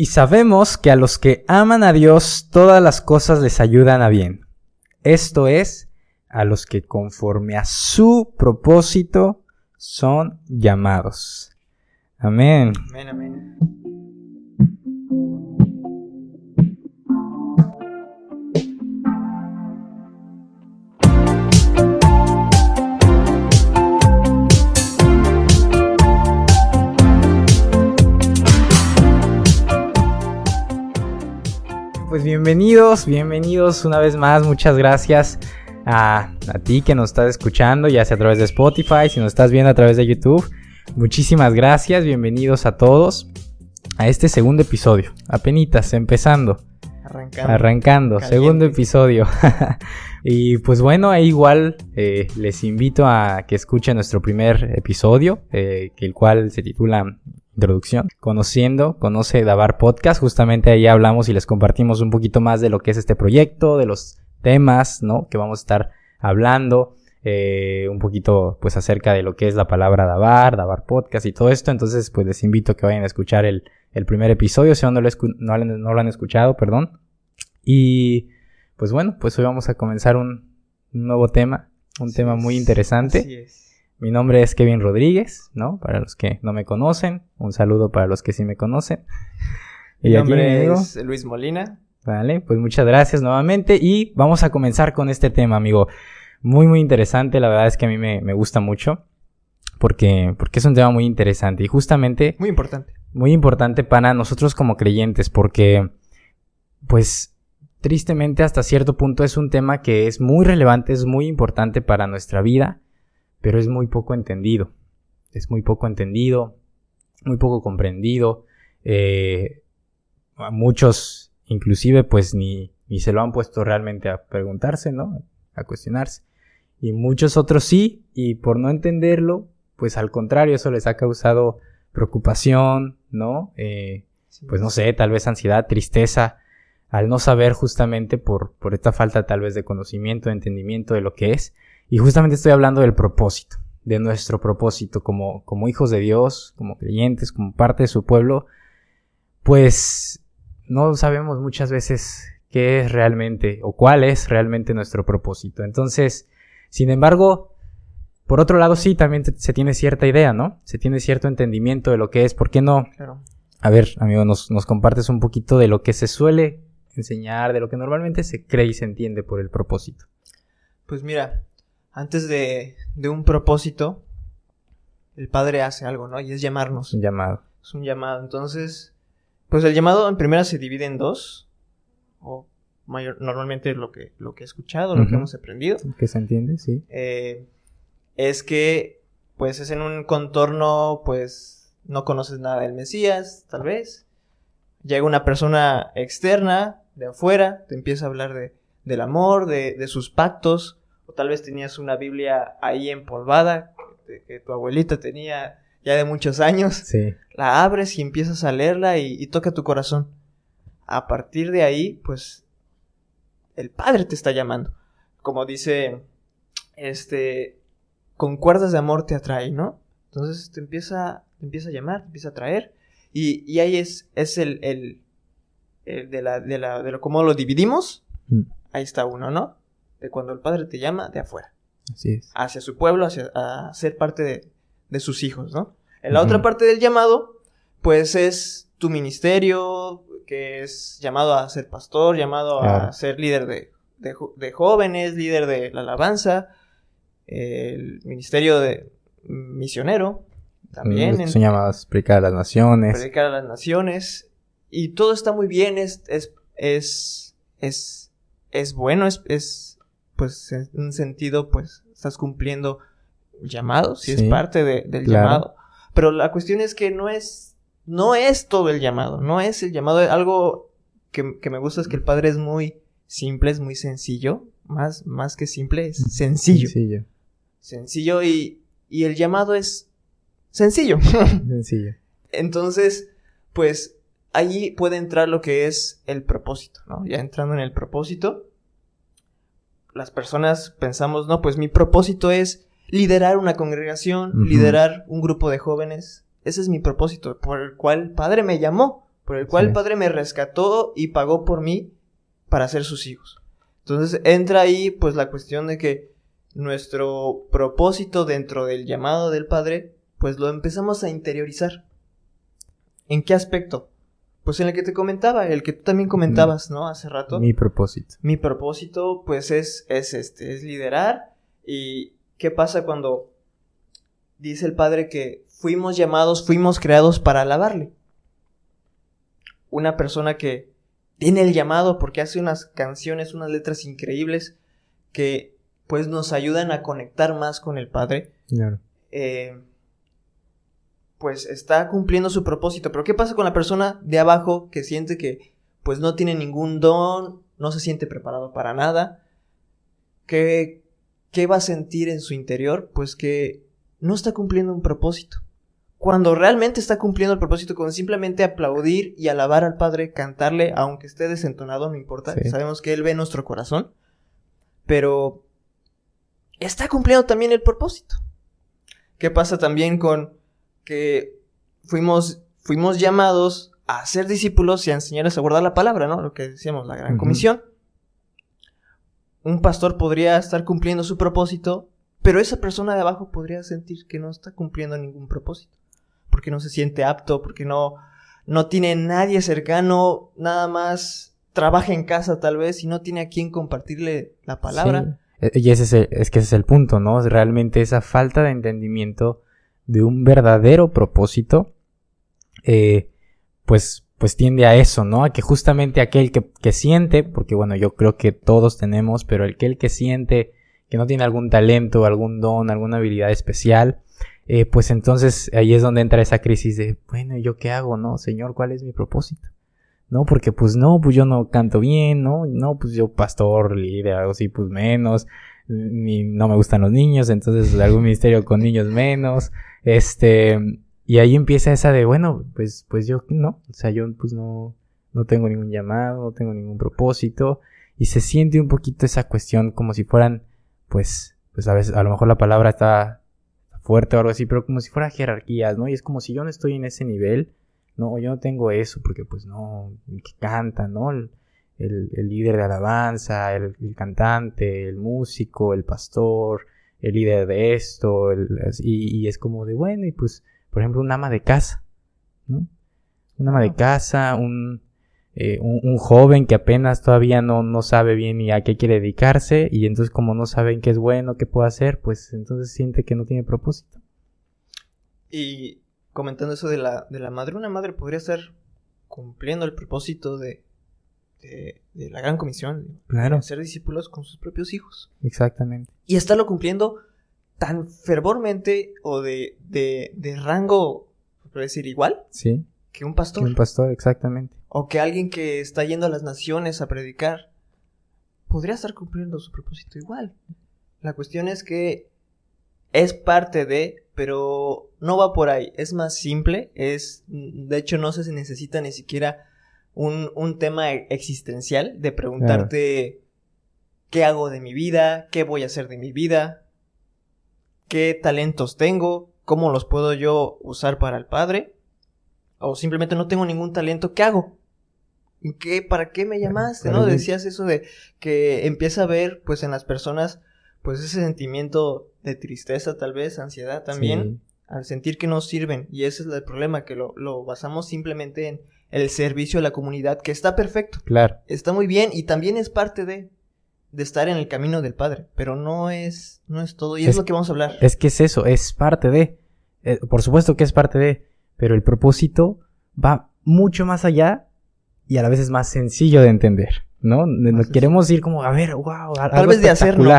Y sabemos que a los que aman a Dios, todas las cosas les ayudan a bien. Esto es, a los que conforme a su propósito son llamados. Amén. Amén, amén. Pues bienvenidos una vez más, muchas gracias a ti que nos estás escuchando, ya sea a través de Spotify, si nos estás viendo a través de YouTube, muchísimas gracias, bienvenidos a todos a este segundo episodio, apenitas empezando, arrancando, segundo episodio. Y pues bueno, ahí igual les invito a que escuchen nuestro primer episodio, el cual se titula Introducción, Conoce Dabar Podcast. Justamente ahí hablamos y les compartimos un poquito más de lo que es este proyecto, de los temas, ¿no?, que vamos a estar hablando, un poquito pues acerca de lo que es la palabra Dabar Podcast y todo esto. Entonces pues les invito a que vayan a escuchar el primer episodio si aún no lo han escuchado, perdón. Y pues bueno, pues hoy vamos a comenzar un nuevo tema, tema muy interesante. Así es. Mi nombre es Kevin Rodríguez, ¿no? Para los que no me conocen, un saludo para los que sí me conocen. Mi nombre es Luis Molina. Vale, pues muchas gracias nuevamente y vamos a comenzar con este tema, amigo. Muy, muy interesante, la verdad es que a mí me gusta mucho porque es un tema muy interesante y justamente... Muy importante. Muy importante para nosotros como creyentes porque, pues, tristemente hasta cierto punto es un tema que es muy relevante, es muy importante para nuestra vida, pero es muy poco entendido. Es muy poco entendido, muy poco comprendido. A muchos, inclusive, pues ni se lo han puesto realmente a preguntarse, ¿no? A cuestionarse. Y muchos otros sí, y por no entenderlo, pues al contrario, eso les ha causado preocupación, ¿no? Pues no sé, tal vez ansiedad, tristeza, al no saber justamente por esta falta tal vez de conocimiento, de entendimiento de lo que es. Y justamente estoy hablando del propósito, de nuestro propósito como hijos de Dios, como creyentes, como parte de su pueblo. Pues no sabemos muchas veces qué es realmente o cuál es realmente nuestro propósito. Entonces, sin embargo, por otro lado sí, también se tiene cierta idea, ¿no? Se tiene cierto entendimiento de lo que es. ¿Por qué no? Claro. A ver, amigo, nos compartes un poquito de lo que se suele enseñar, de lo que normalmente se cree y se entiende por el propósito. Pues mira, antes de un propósito, el Padre hace algo, ¿no? Y es llamarnos. Un llamado. Es un llamado. Entonces, pues el llamado en primera se divide en dos. O normalmente lo que he escuchado, lo que hemos aprendido. ¿Qué se entiende? Sí. Es que, pues es en un contorno, pues no conoces nada del Mesías, tal vez. Llega una persona externa, de afuera, te empieza a hablar del amor, de sus pactos. O tal vez tenías una Biblia ahí empolvada, que tu abuelita tenía ya de muchos años. Sí. La abres y empiezas a leerla y toca tu corazón. A partir de ahí, pues, el Padre te está llamando. Como dice, con cuerdas de amor te atrae, ¿no? Entonces te empieza a llamar, te empieza a atraer. Y ahí es el de lo cómo lo dividimos. Ahí está uno, ¿no? De cuando el Padre te llama de afuera. Así es. Hacia su pueblo, a ser parte de sus hijos, ¿no? En la otra parte del llamado, pues es tu ministerio, que es llamado a ser pastor, llamado a ser líder de jóvenes, líder de la alabanza, el ministerio de misionero, también. Son llamados a predicar a las naciones. Predicar a las naciones. Y todo está muy bien, es bueno, pues en un sentido, pues estás cumpliendo el llamado, si es parte del llamado. Pero la cuestión es que no es todo el llamado, no es el llamado. Algo que me gusta es que el Padre es muy simple, es muy sencillo, más que simple, es sencillo. Sencillo y el llamado es sencillo. Sencillo. Entonces, pues ahí puede entrar lo que es el propósito, ¿no? Ya entrando en el propósito, las personas pensamos, no, pues mi propósito es liderar una congregación, liderar un grupo de jóvenes. Ese es mi propósito, por el cual el Padre me llamó, por el cual el Padre me rescató y pagó por mí para ser sus hijos. Entonces entra ahí pues la cuestión de que nuestro propósito dentro del llamado del Padre, pues lo empezamos a interiorizar. ¿En qué aspecto? Pues en el que te comentaba, el que tú también comentabas, ¿no? Hace rato. Mi propósito. Mi propósito, pues es liderar. ¿Y qué pasa cuando dice el Padre que fuimos llamados, fuimos creados para alabarle? Una persona que tiene el llamado porque hace unas canciones, unas letras increíbles que pues nos ayudan a conectar más con el Padre. Claro. Pues está cumpliendo su propósito. Pero ¿qué pasa con la persona de abajo que siente que pues no tiene ningún don, no se siente preparado para nada? ¿Qué va a sentir en su interior? Pues que no está cumpliendo un propósito. Cuando realmente está cumpliendo el propósito con simplemente aplaudir y alabar al Padre, cantarle, aunque esté desentonado, no importa. Sí. Sabemos que Él ve nuestro corazón. Pero está cumpliendo también el propósito. ¿Qué pasa también con que fuimos llamados a ser discípulos y a enseñarles a guardar la palabra, ¿no? Lo que decíamos, la gran comisión. Un pastor podría estar cumpliendo su propósito, pero esa persona de abajo podría sentir que no está cumpliendo ningún propósito. Porque no se siente apto, porque no tiene nadie cercano, nada más trabaja en casa tal vez y no tiene a quien compartirle la palabra. Sí. Y ese es el punto, ¿no? Realmente esa falta de entendimiento de un verdadero propósito, pues tiende a eso, ¿no? A que justamente aquel que siente, porque bueno, yo creo que todos tenemos, pero aquel que siente que no tiene algún talento, algún don, alguna habilidad especial, pues entonces ahí es donde entra esa crisis de, bueno, ¿yo qué hago, no? Señor, ¿cuál es mi propósito? No, porque pues yo no canto bien, ¿no? No, pues yo pastor, líder, algo así, pues menos, ni no me gustan los niños, entonces algún ministerio con niños menos, y ahí empieza esa de, bueno, pues yo no, o sea, yo pues no tengo ningún llamado, no tengo ningún propósito, y se siente un poquito esa cuestión como si fueran, pues a veces, a lo mejor la palabra está fuerte o algo así, pero como si fueran jerarquías, ¿no? Y es como si yo no estoy en ese nivel, no, yo no tengo eso, porque pues no, el que canta, ¿no? El líder de alabanza, el cantante, el músico, el pastor, el líder de esto, y es como de, bueno, y pues, por ejemplo, un ama de casa, ¿no? Un ama de casa, un joven que apenas todavía no sabe bien ni a qué quiere dedicarse, y entonces como no saben qué es bueno, qué puede hacer, pues entonces siente que no tiene propósito. Y comentando eso de la madre, una madre podría estar cumpliendo el propósito de la gran comisión, claro, de ser discípulos con sus propios hijos. Exactamente. Y estarlo cumpliendo tan fervormente o de rango, ¿puedo decir igual? Sí. Que un pastor. Que un pastor, exactamente. O que alguien que está yendo a las naciones a predicar podría estar cumpliendo su propósito igual. La cuestión es que es parte de, pero no va por ahí. Es más simple, de hecho no se necesita ni siquiera un tema existencial de preguntarte, claro, ¿qué hago de mi vida? ¿Qué voy a hacer de mi vida? ¿Qué talentos tengo? ¿Cómo los puedo yo usar para el Padre? O simplemente no tengo ningún talento, ¿qué hago? ¿Para qué me llamaste? ¿No? Decías eso de que empieza a ver pues en las personas pues ese sentimiento de tristeza, tal vez, ansiedad también, sí, al sentir que no sirven. Y ese es el problema, que lo basamos simplemente en el servicio a la comunidad, que está perfecto. Claro. Está muy bien y también es parte de estar en el camino del Padre, pero no es todo, y es lo que vamos a hablar. Es que es eso, es parte de, por supuesto que es parte de, pero el propósito va mucho más allá y a la vez es más sencillo de entender, ¿no? Nos queremos ir como, a ver, wow, tal vez de hacerlo.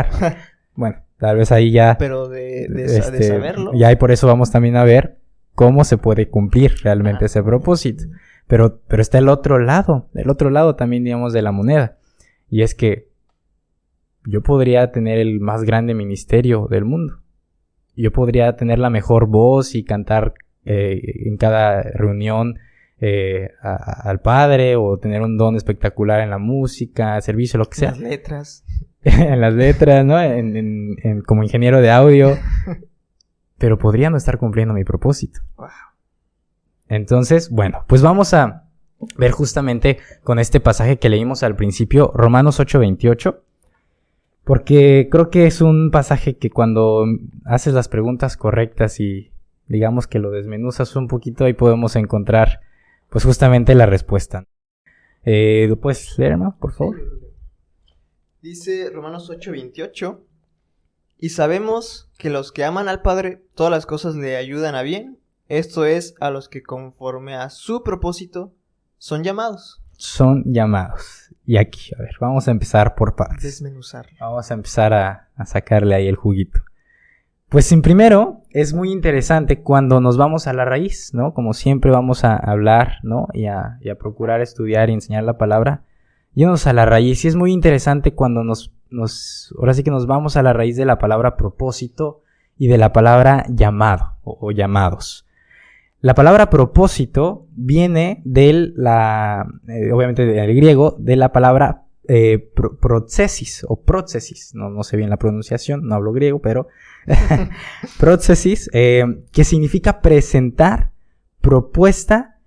Bueno, tal vez ahí ya. Pero de saberlo. Ya, y por eso vamos también a ver cómo se puede cumplir realmente ese propósito. Pero está el otro lado también, digamos, de la moneda. Y es que yo podría tener el más grande ministerio del mundo. Yo podría tener la mejor voz y cantar en cada reunión al Padre, o tener un don espectacular en la música, servicio, lo que sea. Las letras. En las letras, ¿no? Como ingeniero de audio. Pero podría no estar cumpliendo mi propósito. Wow. Entonces, bueno, pues vamos a ver justamente con este pasaje que leímos al principio, Romanos 8:28, porque creo que es un pasaje que cuando haces las preguntas correctas y digamos que lo desmenuzas un poquito, ahí podemos encontrar pues justamente la respuesta. ¿Lo puedes leer, no? Por favor. Dice Romanos 8:28, y sabemos que los que aman al Padre, todas las cosas le ayudan a bien, esto es, a los que conforme a su propósito son llamados. Son llamados. Y aquí, a ver, vamos a empezar por partes. Desmenuzar. Vamos a empezar a sacarle ahí el juguito. Pues en primero, es muy interesante cuando nos vamos a la raíz, ¿no? Como siempre vamos a hablar, ¿no? Y a procurar estudiar y enseñar la palabra. Yéndonos a la raíz. Y es muy interesante cuando ahora sí que nos vamos a la raíz de la palabra propósito y de la palabra llamado o llamados. La palabra propósito viene obviamente del griego, de la palabra procesis o prócesis. No sé bien la pronunciación, no hablo griego, pero prócesis, que significa presentar, propuesta,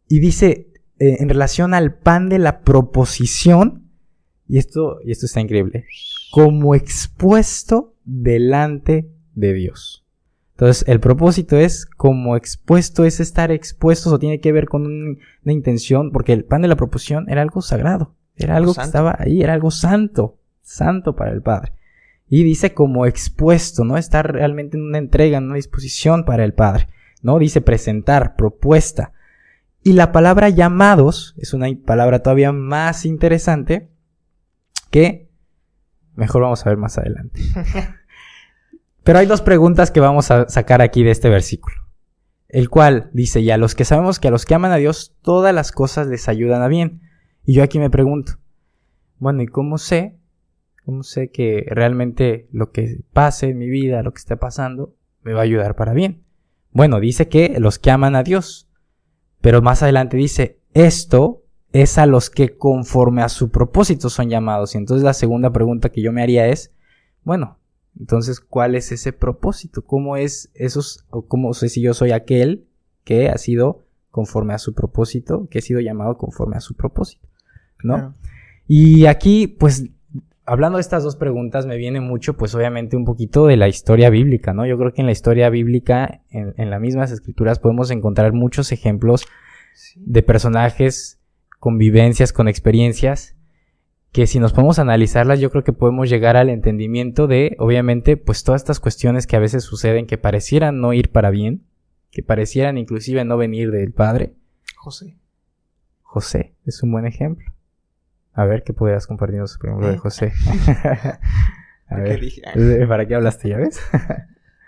y dice en relación al pan de la proposición, y esto está increíble, como expuesto delante de Dios. Entonces, el propósito es como expuesto, es estar expuestos, o tiene que ver con una intención, porque el pan de la proposición era algo sagrado, era algo que estaba ahí, era algo santo para el Padre. Y dice como expuesto, ¿no? Estar realmente en una entrega, en una disposición para el Padre, ¿no? Dice presentar, propuesta. Y la palabra llamados es una palabra todavía más interesante que mejor vamos a ver más adelante. Pero hay dos preguntas que vamos a sacar aquí de este versículo. El cual dice, y a los que sabemos que a los que aman a Dios, todas las cosas les ayudan a bien. Y yo aquí me pregunto, bueno, ¿y cómo sé que realmente lo que pase en mi vida, lo que esté pasando, me va a ayudar para bien? Bueno, dice que los que aman a Dios. Pero más adelante dice, esto es a los que conforme a su propósito son llamados. Y entonces la segunda pregunta que yo me haría es, bueno, entonces, ¿cuál es ese propósito? ¿Cómo es esos, o cómo sé si yo soy aquel que ha sido conforme a su propósito, que he sido llamado conforme a su propósito, ¿no? Claro. Y aquí, pues, hablando de estas dos preguntas, me viene mucho, pues, obviamente, un poquito de la historia bíblica, ¿no? Yo creo que en la historia bíblica, en las mismas escrituras, podemos encontrar muchos ejemplos de personajes con vivencias, con experiencias, que si nos podemos analizarlas, yo creo que podemos llegar al entendimiento de, obviamente, pues todas estas cuestiones que a veces suceden, que parecieran no ir para bien, que parecieran inclusive no venir del Padre. José es un buen ejemplo. A ver, ¿qué podrías compartirnos, por ejemplo, de José? A ver, ¿para qué hablaste, ya ves?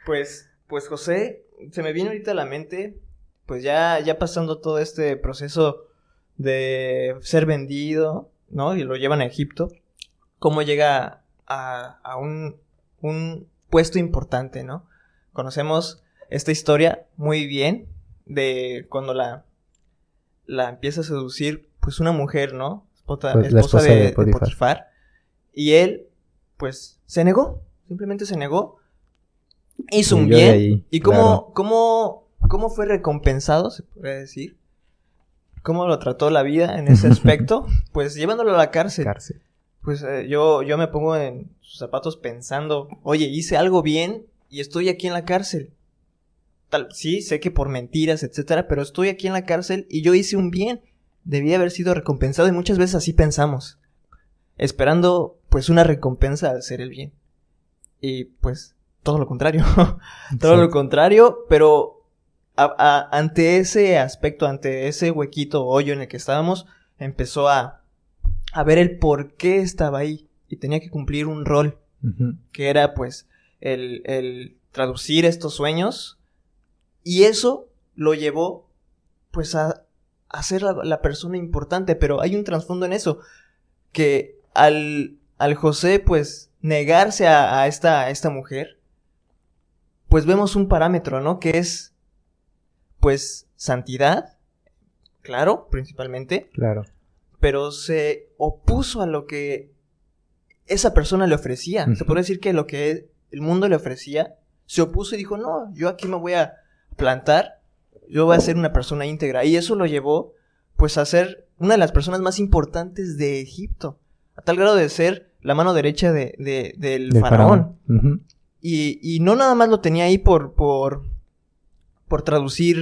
Pues José, se me vino ahorita a la mente, pues ya pasando todo este proceso de ser vendido, ¿no? Y lo llevan a Egipto. Cómo llega a un puesto importante, ¿no? Conocemos esta historia muy bien de cuando la empieza a seducir, pues una mujer, ¿no? Esposa de Potifar. Y él, pues, se negó. Simplemente se negó. Hizo un bien. Ahí, ¿y cómo fue recompensado, se podría decir? ¿Cómo lo trató la vida en ese aspecto? Pues llevándolo a la cárcel. Pues yo me pongo en sus zapatos pensando, oye, hice algo bien y estoy aquí en la cárcel. Sí, sé que por mentiras, etcétera, pero estoy aquí en la cárcel y yo hice un bien. Debía haber sido recompensado, y muchas veces así pensamos, esperando pues una recompensa al hacer el bien. Y pues todo lo contrario. Todo lo contrario, pero ante ese aspecto, ante ese huequito o hoyo en el que estábamos, empezó a ver el por qué estaba ahí y tenía que cumplir un rol, que era pues el traducir estos sueños, y eso lo llevó pues a ser la persona importante. Pero hay un trasfondo en eso, que al José pues negarse a esta mujer, pues vemos un parámetro, ¿no? Que es pues santidad, claro, principalmente. Claro. Pero se opuso a lo que esa persona le ofrecía. Se puede decir que lo que el mundo le ofrecía, se opuso y dijo, no, yo aquí me voy a plantar, yo voy a ser una persona íntegra. Y eso lo llevó pues a ser una de las personas más importantes de Egipto, a tal grado de ser la mano derecha del faraón. Uh-huh. Y no nada más lo tenía ahí por traducir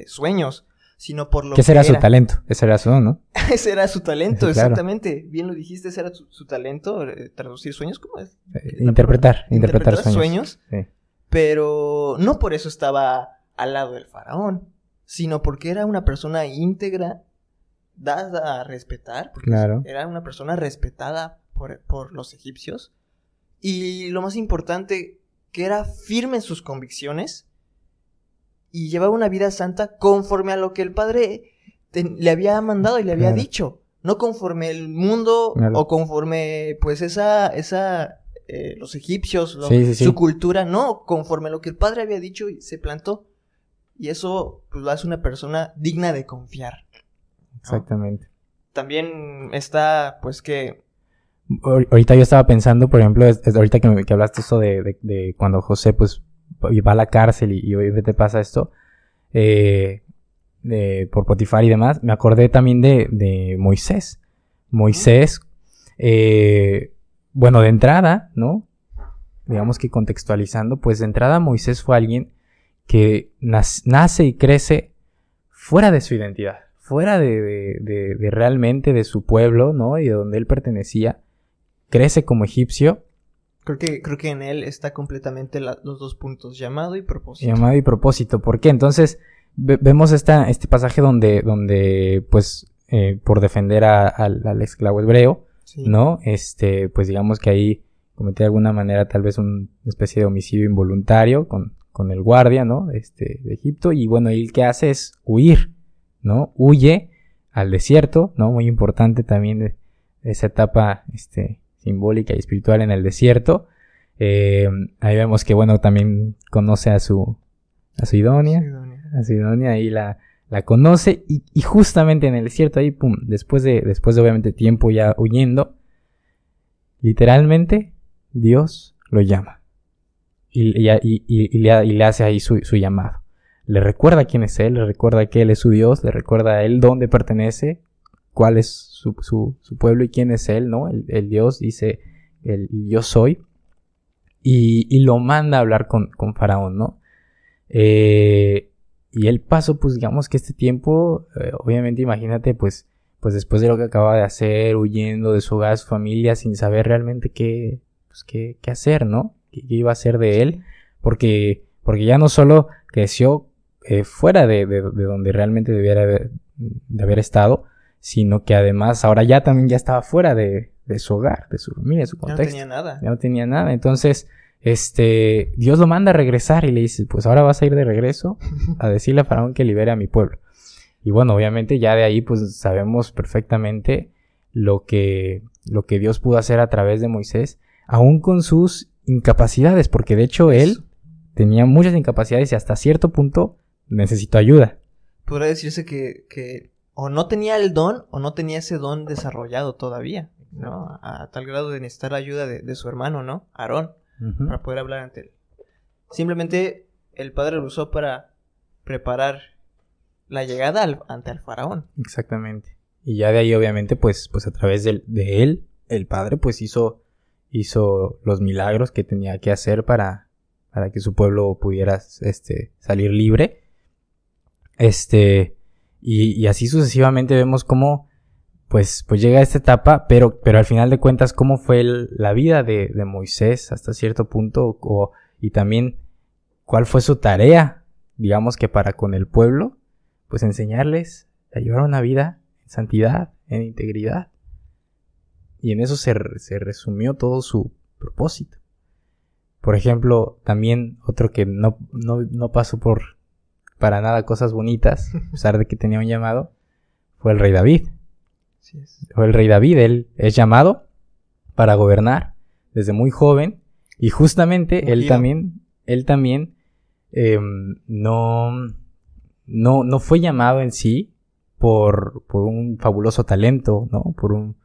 sueños, sino por lo que ese era su talento, ese era su don, ¿no? Ese era su talento, claro. Exactamente. Bien lo dijiste, ese era su talento, traducir sueños, ¿cómo es? Interpretar sueños. Sí. Pero no por eso estaba al lado del faraón, sino porque era una persona íntegra, dada a respetar, porque claro. Era una persona respetada por los egipcios, y lo más importante, que era firme en sus convicciones, y llevaba una vida santa conforme a lo que el padre le había mandado y le había dicho, no conforme el mundo o conforme pues los egipcios, su cultura, no, conforme a lo que el padre había dicho y se plantó. Y eso pues lo hace una persona digna de confiar, ¿no? Exactamente. También está pues que... Ahorita yo estaba pensando, por ejemplo, ahorita que hablaste esto de cuando José pues va a la cárcel y obviamente pasa esto por Potifar y demás, me acordé también de Moisés. Moisés, bueno, de entrada, ¿no? Digamos que contextualizando, pues de entrada Moisés fue alguien que nace y crece fuera de su identidad, fuera de realmente de su pueblo, ¿no? Y de donde él pertenecía. Crece como egipcio. Creo que en él está completamente los dos puntos, llamado y propósito. Llamado y propósito. ¿Por qué? Entonces, vemos este pasaje donde pues, por defender al esclavo hebreo, sí, ¿no? Pues digamos que ahí cometió de alguna manera tal vez una especie de homicidio involuntario con el guardia, ¿no? De Egipto. Y bueno, él que hace es huir, ¿no? Huye al desierto, ¿no? Muy importante también esa etapa, simbólica y espiritual en el desierto. Ahí vemos que, bueno, también conoce a su Idonia. A su Idonia, ahí la conoce. Y justamente en el desierto, ahí, pum, después de obviamente tiempo ya huyendo, literalmente, Dios lo llama. Y le hace ahí su llamado. Le recuerda quién es Él, le recuerda que Él es su Dios, le recuerda a Él dónde pertenece, cuál es su pueblo y quién es Él, ¿no? El Dios dice, el yo soy, y lo manda a hablar con Faraón, ¿no? Y él pasó, pues digamos que este tiempo, obviamente imagínate, pues después de lo que acaba de hacer, huyendo de su hogar, de su familia, sin saber realmente qué hacer, ¿no? ¿Qué iba a hacer de él? Porque ya no solo creció fuera de donde realmente debiera de haber estado, sino que además ahora ya también ya estaba fuera de su hogar, de su familia, de su contexto. Ya no tenía nada. Entonces, Dios lo manda a regresar y le dice, pues ahora vas a ir de regreso a decirle a Faraón que libere a mi pueblo. Y bueno, obviamente ya de ahí pues sabemos perfectamente lo que Dios pudo hacer a través de Moisés, aún con sus incapacidades, porque de hecho él tenía muchas incapacidades y hasta cierto punto necesitó ayuda. Podría decirse que o no tenía el don o no tenía ese don desarrollado todavía, ¿no? A tal grado de necesitar ayuda de su hermano, ¿no? Aarón, uh-huh, para poder hablar ante él. Simplemente el padre lo usó para preparar la llegada ante el faraón. Exactamente. Y ya de ahí obviamente pues a través de él, el padre pues hizo los milagros que tenía que hacer para que su pueblo pudiera salir libre. Y así sucesivamente vemos cómo pues llega a esta etapa, pero al final de cuentas cómo fue la vida de Moisés hasta cierto punto, y también cuál fue su tarea, digamos que para con el pueblo, pues enseñarles a llevar una vida en santidad, en integridad. Y en eso se resumió todo su propósito. Por ejemplo, también otro que no pasó para nada cosas bonitas, a pesar de que tenía un llamado, fue el rey David. Sí es. Fue el rey David, él es llamado para gobernar desde muy joven, y justamente él también no fue llamado en sí por un fabuloso talento, ¿no? Por un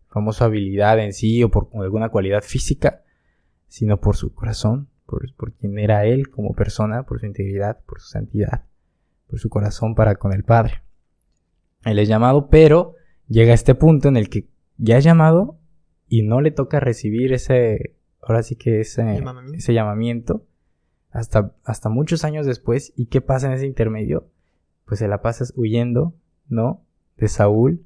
famosa habilidad en sí o por alguna cualidad física, sino por su corazón, por quien era él como persona, por su integridad, por su santidad, por su corazón para con el Padre. Él es llamado, pero llega a este punto en el que ya es llamado y no le toca recibir ese llamamiento hasta muchos años después. ¿Y qué pasa en ese intermedio? Pues se la pasas huyendo, ¿no? De Saúl.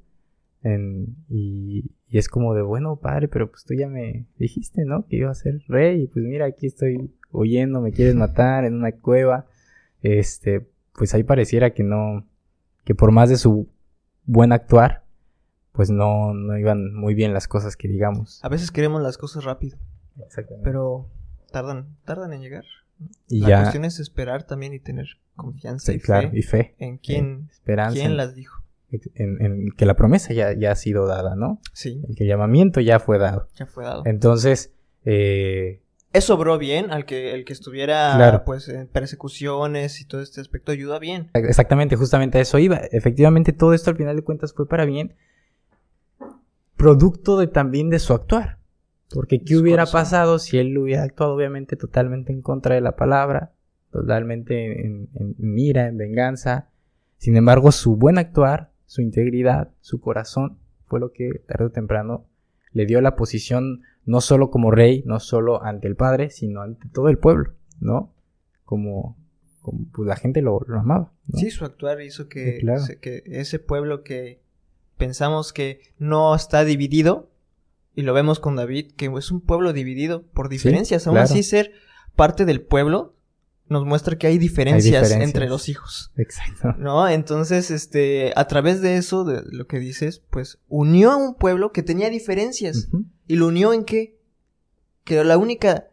Y es como de, bueno, padre, pero pues tú ya me dijiste, ¿no? Que iba a ser rey. Y pues mira, aquí estoy huyendo, me quieres matar en una cueva. Pues ahí pareciera que no, que por más de su buen actuar, pues no iban muy bien las cosas, que digamos. A veces queremos las cosas rápido. Exactamente. Pero tardan en llegar. Y la cuestión es esperar también y tener confianza, sí, y fe en quién las dijo. En que la promesa ya ha sido dada, ¿no? Sí. El que el llamamiento ya fue dado. Entonces, eso obró bien al que estuviera, pues, en persecuciones y todo este aspecto ayuda bien. Exactamente, justamente a eso iba. Efectivamente, todo esto al final de cuentas fue para bien, producto también de su actuar. Porque ¿qué hubiera pasado si él hubiera actuado obviamente totalmente en contra de la palabra? Totalmente en ira, en venganza. Sin embargo, su buen actuar, su integridad, su corazón, fue lo que tarde o temprano le dio la posición, no solo como rey, no solo ante el padre, sino ante todo el pueblo, ¿no? Como pues la gente lo amaba, ¿no? Sí, su actuar hizo que, sí, claro, que ese pueblo que pensamos que no está dividido, y lo vemos con David, que es un pueblo dividido por diferencias. Sí, aún así, ser parte del pueblo nos muestra que hay diferencias entre los hijos. Exacto. ¿No? Entonces, a través de eso, de lo que dices, pues, unió a un pueblo que tenía diferencias. Uh-huh. ¿Y lo unió en qué? Que la única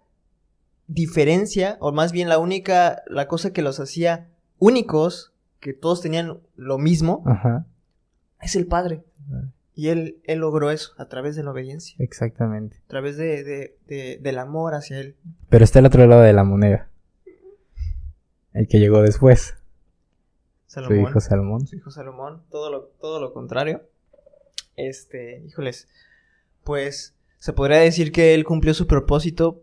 diferencia, o más bien la cosa que los hacía únicos, que todos tenían lo mismo, uh-huh, es el Padre. Uh-huh. Y él logró eso a través de la obediencia. Exactamente. A través del amor hacia él. Pero está el otro lado de la moneda. El que llegó después. Salomón. Su hijo Salomón. Su hijo Salomón. Todo lo contrario. Híjoles. Pues se podría decir que él cumplió su propósito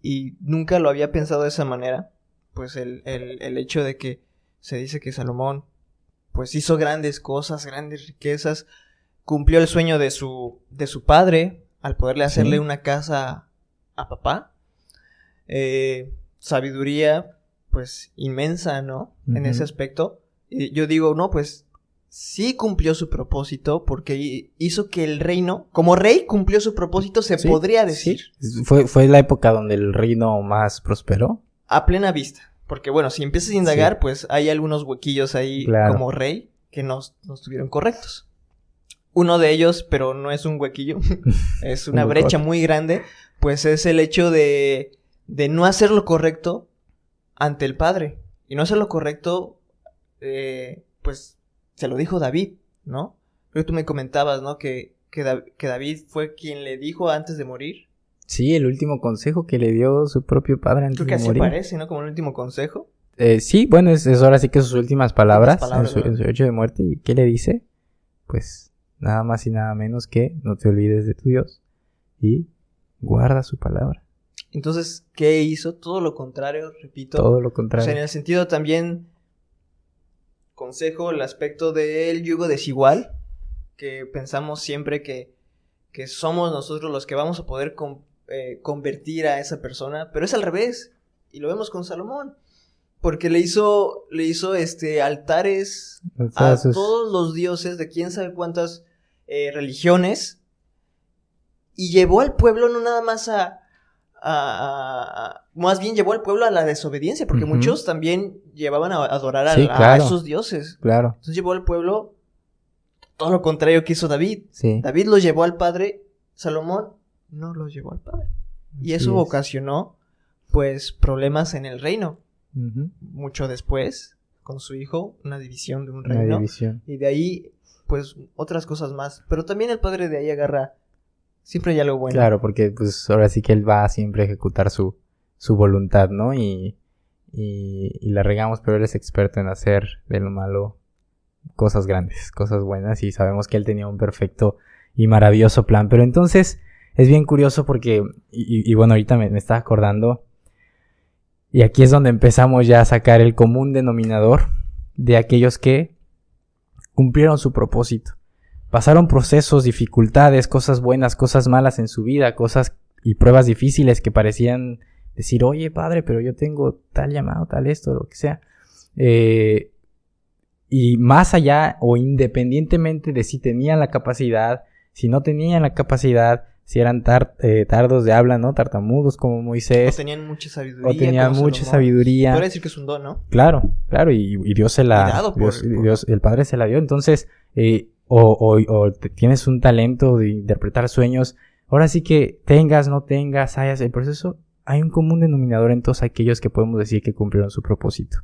y nunca lo había pensado de esa manera. Pues el hecho de que se dice que Salomón pues hizo grandes cosas, grandes riquezas. Cumplió el sueño de su padre al poderle hacerle una casa a papá. Sabiduría, pues, inmensa, ¿no? Uh-huh. En ese aspecto. Yo digo, no, pues, sí cumplió su propósito porque hizo que el reino, como rey, cumplió su propósito, se podría decir. Sí. ¿Fue la época donde el reino más prosperó? A plena vista. Porque, bueno, si empiezas a indagar, pues, hay algunos huequillos ahí, claro, como rey que no estuvieron correctos. Uno de ellos, pero no es un huequillo, es una brecha muy grande, pues es el hecho de no hacer lo correcto ante el Padre. Y no hacer lo correcto, pues se lo dijo David, ¿no? Creo que tú me comentabas, ¿no? Que David fue quien le dijo antes de morir. Sí, el último consejo que le dio su propio padre antes de morir. Creo que así parece, ¿no? Como el último consejo. Sí, bueno, es ahora sí que sus últimas palabras en su hecho de muerte. ¿Y qué le dice? Pues nada más y nada menos que no te olvides de tu Dios y guarda su palabra. Entonces, ¿qué hizo? Todo lo contrario, repito. Todo lo contrario. O sea, en el sentido también, consejo, el aspecto del yugo desigual, que pensamos siempre que somos nosotros los que vamos a poder convertir a esa persona, pero es al revés, y lo vemos con Salomón. Porque le hizo altares a todos los dioses de quién sabe cuántas religiones. Y llevó al pueblo no nada más más bien llevó al pueblo a la desobediencia. Porque uh-huh, muchos también llevaban a adorar a esos dioses. Claro. Entonces llevó al pueblo todo lo contrario que hizo David. Sí. David lo llevó al padre. Salomón no lo llevó al padre. Y eso ocasionó pues problemas en el reino. Uh-huh. Mucho después, con su hijo, una división de un reino. Y de ahí, pues, otras cosas más. Pero también el padre de ahí agarra. Siempre hay algo bueno. Claro, porque pues ahora sí que él va a siempre ejecutar su voluntad, ¿no? Y la regamos, pero él es experto en hacer de lo malo cosas grandes, cosas buenas. Y sabemos que él tenía un perfecto y maravilloso plan. Pero entonces, es bien curioso porque, y bueno, ahorita me estaba acordando. Y aquí es donde empezamos ya a sacar el común denominador de aquellos que cumplieron su propósito. Pasaron procesos, dificultades, cosas buenas, cosas malas en su vida, cosas y pruebas difíciles que parecían decir, oye, padre, pero yo tengo tal llamado, tal esto, lo que sea. Y más allá o independientemente de si tenían la capacidad, si no tenían la capacidad, si eran tardos de habla, ¿no? Tartamudos como Moisés. O tenían mucha sabiduría. Podría decir que es un don, ¿no? Claro, y Dios se la... Dios, el Padre se la dio. Entonces, o tienes un talento de interpretar sueños. Ahora sí que tengas, no tengas, hayas el proceso. Hay un común denominador en todos aquellos que podemos decir que cumplieron su propósito.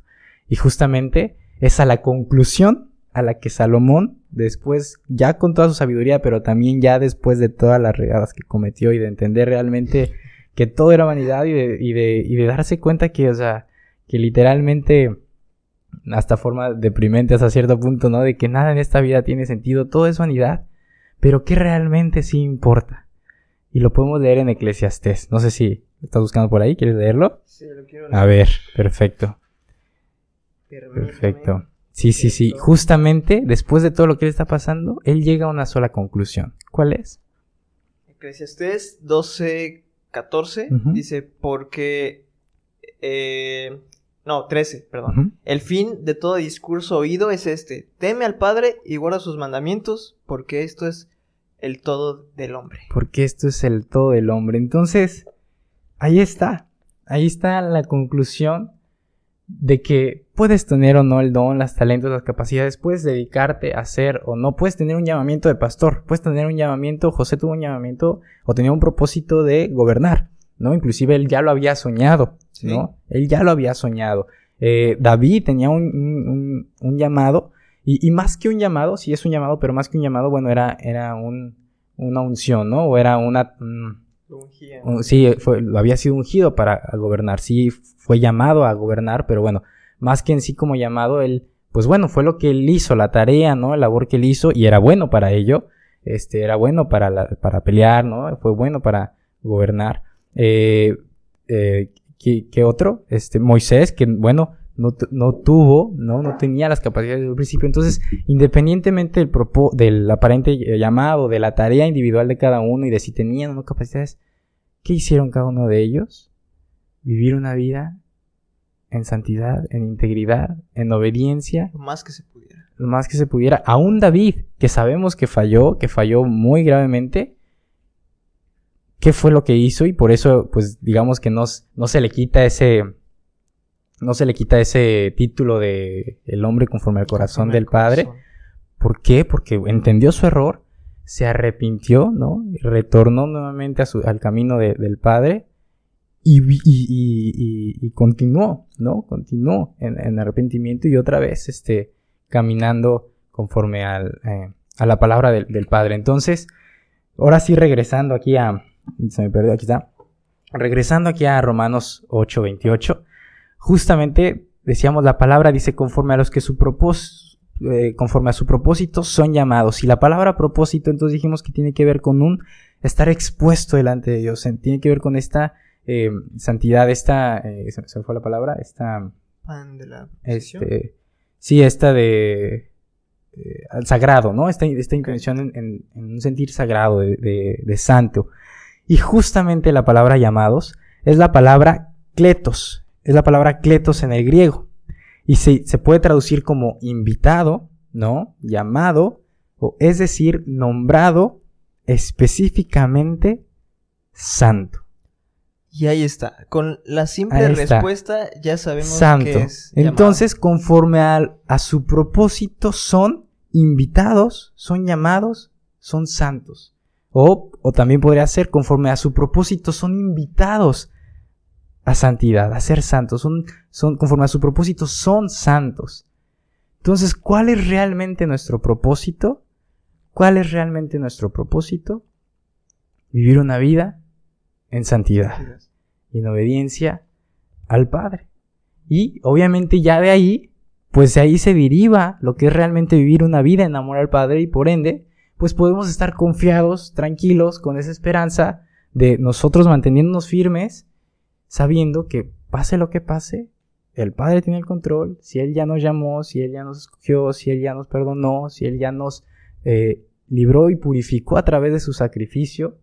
Y justamente es a la conclusión a la que Salomón, después, ya con toda su sabiduría, pero también ya después de todas las regadas que cometió y de entender realmente que todo era vanidad y de darse cuenta que, o sea, que literalmente, hasta forma deprimente hasta cierto punto, ¿no? De que nada en esta vida tiene sentido, todo es vanidad, pero que realmente sí importa. Y lo podemos leer en Eclesiastés. No sé si estás buscando por ahí, ¿quieres leerlo? Sí, lo quiero leer. A ver, perfecto. Perfecto. Sí. Justamente, después de todo lo que le está pasando, él llega a una sola conclusión. ¿Cuál es? Eclesiastés 12:14 dice, porque... 13, perdón. El fin de todo discurso oído es este: teme al Padre y guarda sus mandamientos, porque esto es el todo del hombre. Porque esto es el todo del hombre. Entonces, ahí está la conclusión de que puedes tener o no el don, los talentos, las capacidades, puedes dedicarte a hacer o no, puedes tener un llamamiento de pastor, puedes tener un llamamiento, José tuvo un llamamiento o tenía un propósito de gobernar, ¿no? Inclusive él ya lo había soñado, ¿no? Sí. Él ya lo había soñado. David tenía un llamado, y más que un llamado, sí es un llamado, pero más que un llamado, bueno, era una unción, ¿no? O era una... había sido ungido para gobernar, sí fue llamado a gobernar, pero bueno, más que en sí como llamado, él, pues bueno, fue lo que él hizo, la tarea, ¿no? La labor que él hizo, y era bueno para ello, era bueno para pelear, ¿no? Fue bueno para gobernar. ¿Qué otro? Moisés, que bueno, no tenía las capacidades del principio. Entonces, independientemente del aparente llamado, de la tarea individual de cada uno y de si tenían o no capacidades, ¿qué hicieron cada uno de ellos? Vivir una vida en santidad, en integridad, en obediencia. Lo más que se pudiera. Lo más que se pudiera. Aún David, que sabemos que falló muy gravemente. ¿Qué fue lo que hizo? Y por eso, pues, digamos que no se le quita ese título de el hombre conforme al corazón del Padre. ¿Por qué? Porque entendió su error, se arrepintió, ¿no? Retornó nuevamente al camino del Padre y continuó, ¿no? Continuó en arrepentimiento y otra vez caminando conforme a la palabra del Padre. Entonces, ahora sí regresando aquí se me perdió, aquí está. Regresando aquí a Romanos 8:28, justamente decíamos, la palabra dice conforme a su propósito son llamados. Y la palabra propósito, entonces dijimos que tiene que ver con estar expuesto delante de Dios. Tiene que ver con esta santidad, se me fue la palabra, pan de la al sagrado, ¿no? Esta intención en un sentir sagrado, de santo. Y justamente la palabra llamados es la palabra kletos. Es la palabra kletos en el griego. Y se puede traducir como invitado, ¿no? Llamado, es decir, nombrado específicamente santo. Y ahí está. Con la simple respuesta ya sabemos santo. Que es llamado. Entonces, conforme a su propósito, son invitados, son llamados, son santos. O también podría ser conforme a su propósito, son invitados a santidad, a ser santos. Son conforme a su propósito, son santos. Entonces, ¿cuál es realmente nuestro propósito? ¿Cuál es realmente nuestro propósito? Vivir una vida en santidad y en obediencia al Padre. Y obviamente ya de ahí, pues de ahí se deriva lo que es realmente vivir una vida en amor al Padre, y por ende, pues podemos estar confiados, tranquilos, con esa esperanza de nosotros manteniéndonos firmes, sabiendo que pase lo que pase, el Padre tiene el control, si Él ya nos llamó, si Él ya nos escogió, si Él ya nos perdonó, si Él ya nos libró y purificó a través de su sacrificio,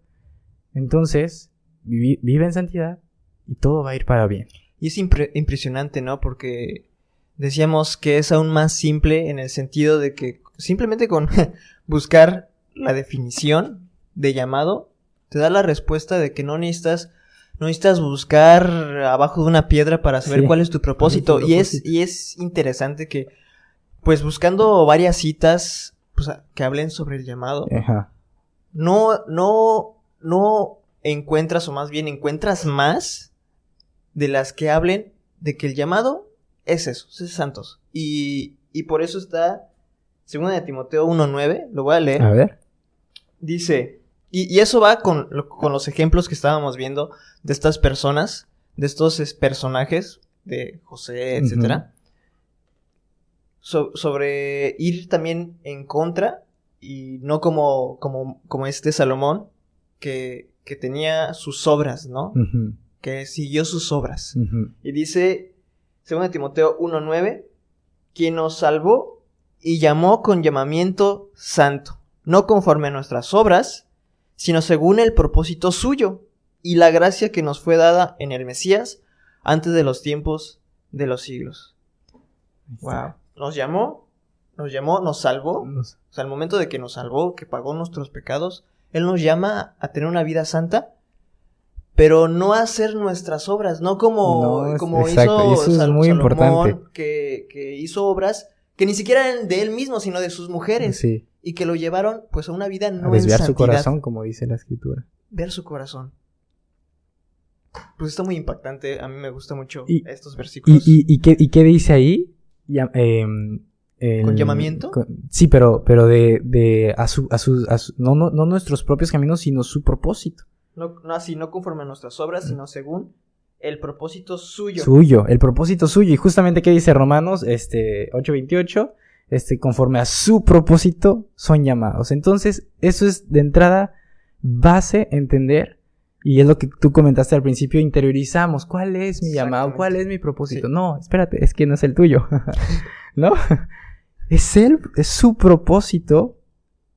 entonces vive en santidad y todo va a ir para bien. Y es impresionante, ¿no? Porque decíamos que es aún más simple en el sentido de que simplemente con buscar la definición de llamado, te da la respuesta de que no necesitas buscar abajo de una piedra para saber cuál es tu propósito. Y es interesante que, pues buscando varias citas pues, que hablen sobre el llamado, Ajá. no encuentras, o más bien encuentras más de las que hablen de que el llamado es eso, es santos. Y por eso está 2 de Timoteo 1:9, lo voy a leer. A ver. Dice, y eso va con los ejemplos que estábamos viendo de estas personas, de estos personajes, de José, etcétera, sobre ir también en contra, y no como este Salomón, que tenía sus obras, ¿no? Uh-huh. Que siguió sus obras. Uh-huh. Y dice, 2 Timoteo 1:9, quien nos salvó y llamó con llamamiento santo, no conforme a nuestras obras, sino según el propósito suyo y la gracia que nos fue dada en el Mesías antes de los tiempos de los siglos. Wow. Nos llamó, nos salvó. O sea, al momento de que nos salvó, que pagó nuestros pecados, Él nos llama a tener una vida santa, pero no a hacer nuestras obras, no como hizo Salomón, que hizo obras que ni siquiera eran de él mismo, sino de sus mujeres. Sí. Y que lo llevaron pues a una vida no a desviar en su santidad. corazón, como dice la escritura. Ver su corazón. Pues está muy impactante. A mí me gustan mucho estos versículos. ¿Y qué dice ahí? ¿Con llamamiento? Sí, pero no nuestros propios caminos, sino su propósito. No conforme a nuestras obras, sino según el propósito suyo. El propósito suyo. Y justamente, ¿qué dice Romanos 8:28? Conforme a su propósito son llamados. Entonces, eso es de entrada base, entender, y es lo que tú comentaste al principio, interiorizamos. ¿Cuál es mi llamado? ¿Cuál es mi propósito? Sí. No, espérate, es que no es el tuyo. ¿No? Es su propósito,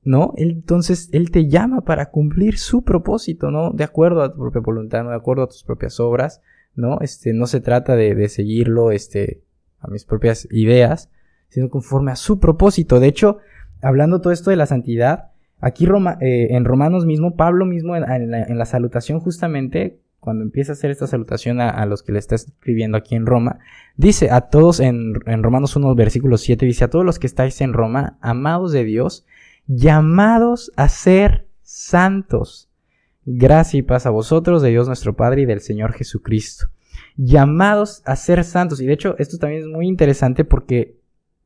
¿no? Entonces, Él te llama para cumplir su propósito, ¿no? De acuerdo a tu propia voluntad, ¿no? De acuerdo a tus propias obras, ¿no? No se trata de seguirlo, a mis propias ideas, sino conforme a su propósito. De hecho, hablando todo esto de la santidad, aquí en Romanos mismo, Pablo mismo en la salutación, justamente, cuando empieza a hacer esta salutación a los que le está escribiendo aquí en Roma, dice a todos, en Romanos 1, versículo 7, dice, a todos los que estáis en Roma, amados de Dios, llamados a ser santos. Gracia y paz a vosotros, de Dios nuestro Padre y del Señor Jesucristo. Llamados a ser santos. Y de hecho, esto también es muy interesante porque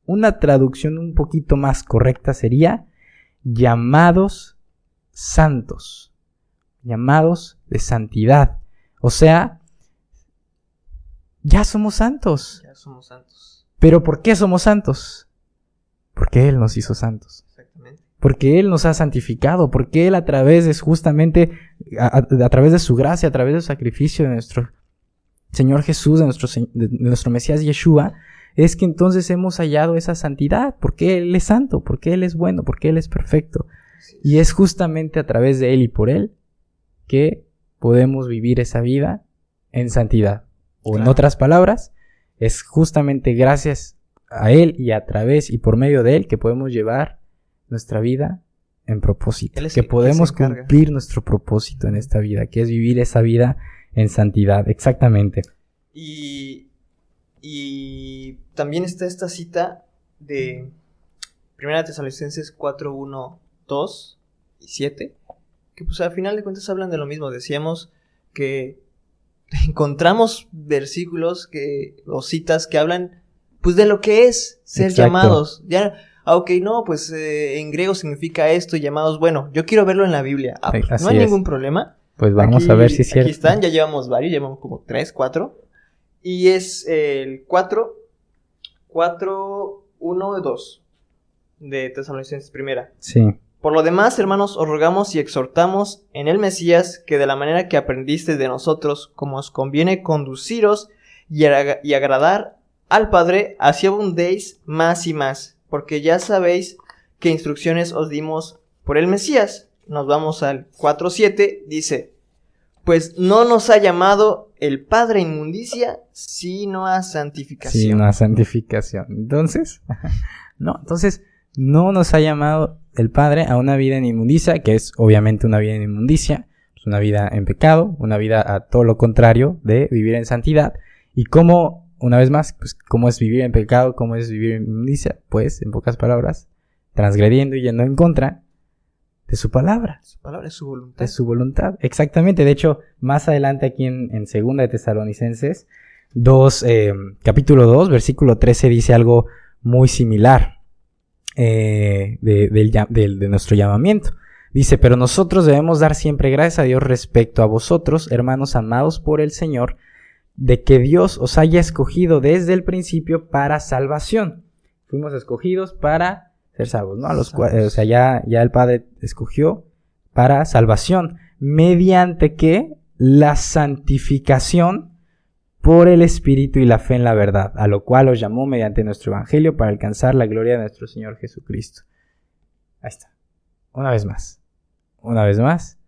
una traducción un poquito más correcta sería llamados santos. Llamados de santidad. O sea, ya somos santos. Ya somos santos. ¿Pero por qué somos santos? Porque Él nos hizo santos. Exactamente. Porque Él nos ha santificado. Porque Él a través de justamente, a través de su gracia, a través del sacrificio de nuestro Señor Jesús, de nuestro Mesías Yeshua, es que entonces hemos hallado esa santidad. Porque Él es santo, porque Él es bueno, porque Él es perfecto. Sí. Y es justamente a través de Él y por Él que podemos vivir esa vida en santidad. O en otras palabras, es justamente gracias a Él y a través y por medio de Él que podemos llevar nuestra vida en propósito. Que podemos cumplir nuestro propósito en esta vida, que es vivir esa vida en santidad. Exactamente. Y también está esta cita de 1 Tesalonicenses 4, 1, 2 y 7, que pues al final de cuentas hablan de lo mismo. Decíamos que encontramos versículos o citas que hablan pues de lo que es ser llamados. Ya, no, pues en griego significa esto, llamados. Bueno, yo quiero verlo en la Biblia. No hay ningún problema. Pues vamos a ver si es cierto. Aquí están, ya llevamos varios, llevamos como 3, 4. Y es el 4, 1, 2 de Tesalonicenses primera. Sí. Por lo demás, hermanos, os rogamos y exhortamos en el Mesías que de la manera que aprendisteis de nosotros, como os conviene conduciros y agradar al Padre, así abundéis más y más, porque ya sabéis qué instrucciones os dimos por el Mesías. Nos vamos al 4:7, dice, pues no nos ha llamado el Padre a inmundicia, sino a santificación. Sino a santificación. Entonces, no nos ha llamado el Padre a una vida en inmundicia, que es obviamente una vida en inmundicia, es una vida en pecado, una vida a todo lo contrario de vivir en santidad. Y cómo, una vez más, pues cómo es vivir en pecado, cómo es vivir en inmundicia, pues en pocas palabras, transgrediendo y yendo en contra de su palabra. Su palabra es su voluntad. De su voluntad, exactamente. De hecho, más adelante aquí en 2 de Tesalonicenses 2, capítulo 2, versículo 13 dice algo muy similar de nuestro llamamiento. Dice, pero nosotros debemos dar siempre gracias a Dios respecto a vosotros, hermanos amados por el Señor, de que Dios os haya escogido desde el principio para salvación. Fuimos escogidos para ser salvos, ¿no? Ya el Padre escogió para salvación, mediante que la santificación por el Espíritu y la fe en la verdad, a lo cual os llamó mediante nuestro Evangelio para alcanzar la gloria de nuestro Señor Jesucristo. Ahí está. Una vez más,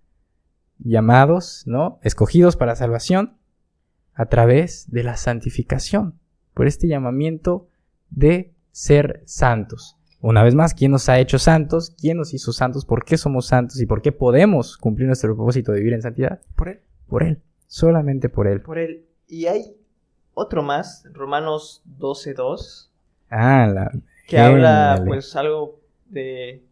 llamados, ¿no? Escogidos para salvación a través de la santificación, por este llamamiento de ser santos. Una vez más, ¿quién nos ha hecho santos? ¿Quién nos hizo santos? ¿Por qué somos santos? ¿Y por qué podemos cumplir nuestro propósito de vivir en santidad? Por Él. Por Él. Solamente por Él. Por Él. Y hay otro más, Romanos 12:2. Que habla, pues, algo de,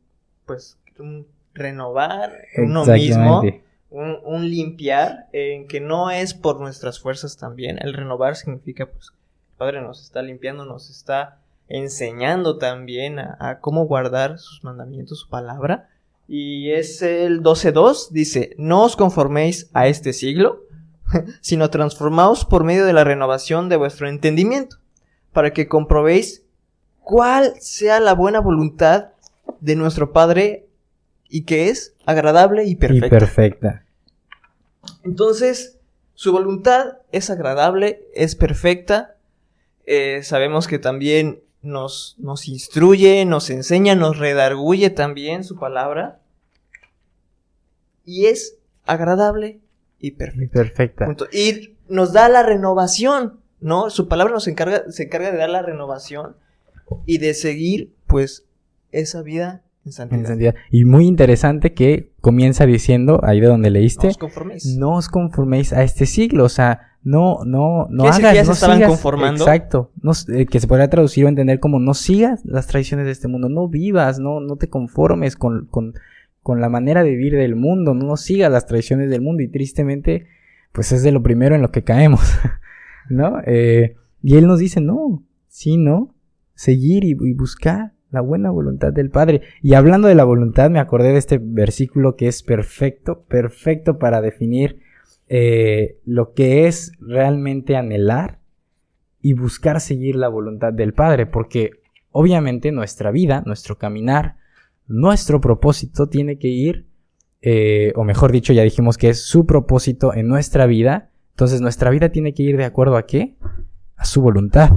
pues, un renovar uno mismo. Un limpiar, en que no es por nuestras fuerzas también. El renovar significa, pues, el Padre nos está limpiando, nos está enseñando también a cómo guardar sus mandamientos, su palabra. Y es el 12:2, dice, no os conforméis a este siglo, sino transformaos por medio de la renovación de vuestro entendimiento, para que comprobéis cuál sea la buena voluntad de nuestro Padre, y que es agradable y perfecta. Entonces, su voluntad es agradable, es perfecta. Sabemos que también nos instruye, nos enseña, nos redarguye también su palabra. Y es agradable y perfecta. Y nos da la renovación, ¿no? Su palabra se encarga de dar la renovación y de seguir, pues, esa vida en santidad. Y muy interesante que comienza diciendo, ahí de donde leíste, no os conforméis a este siglo, o sea, no hagas, que ya se no estaban sigas, conformando. Exacto, que se podría traducir o entender como no sigas las tradiciones de este mundo, no vivas, no te conformes con la manera de vivir del mundo, no sigas las tradiciones del mundo, y tristemente, pues es de lo primero en lo que caemos, ¿no? Y él nos dice, seguir y buscar la buena voluntad del Padre. Y hablando de la voluntad, me acordé de este versículo que es perfecto para definir lo que es realmente anhelar y buscar seguir la voluntad del Padre, porque obviamente nuestra vida, nuestro caminar, nuestro propósito tiene que ir, o mejor dicho, ya dijimos que es su propósito en nuestra vida, entonces nuestra vida tiene que ir de acuerdo a ¿qué? A su voluntad.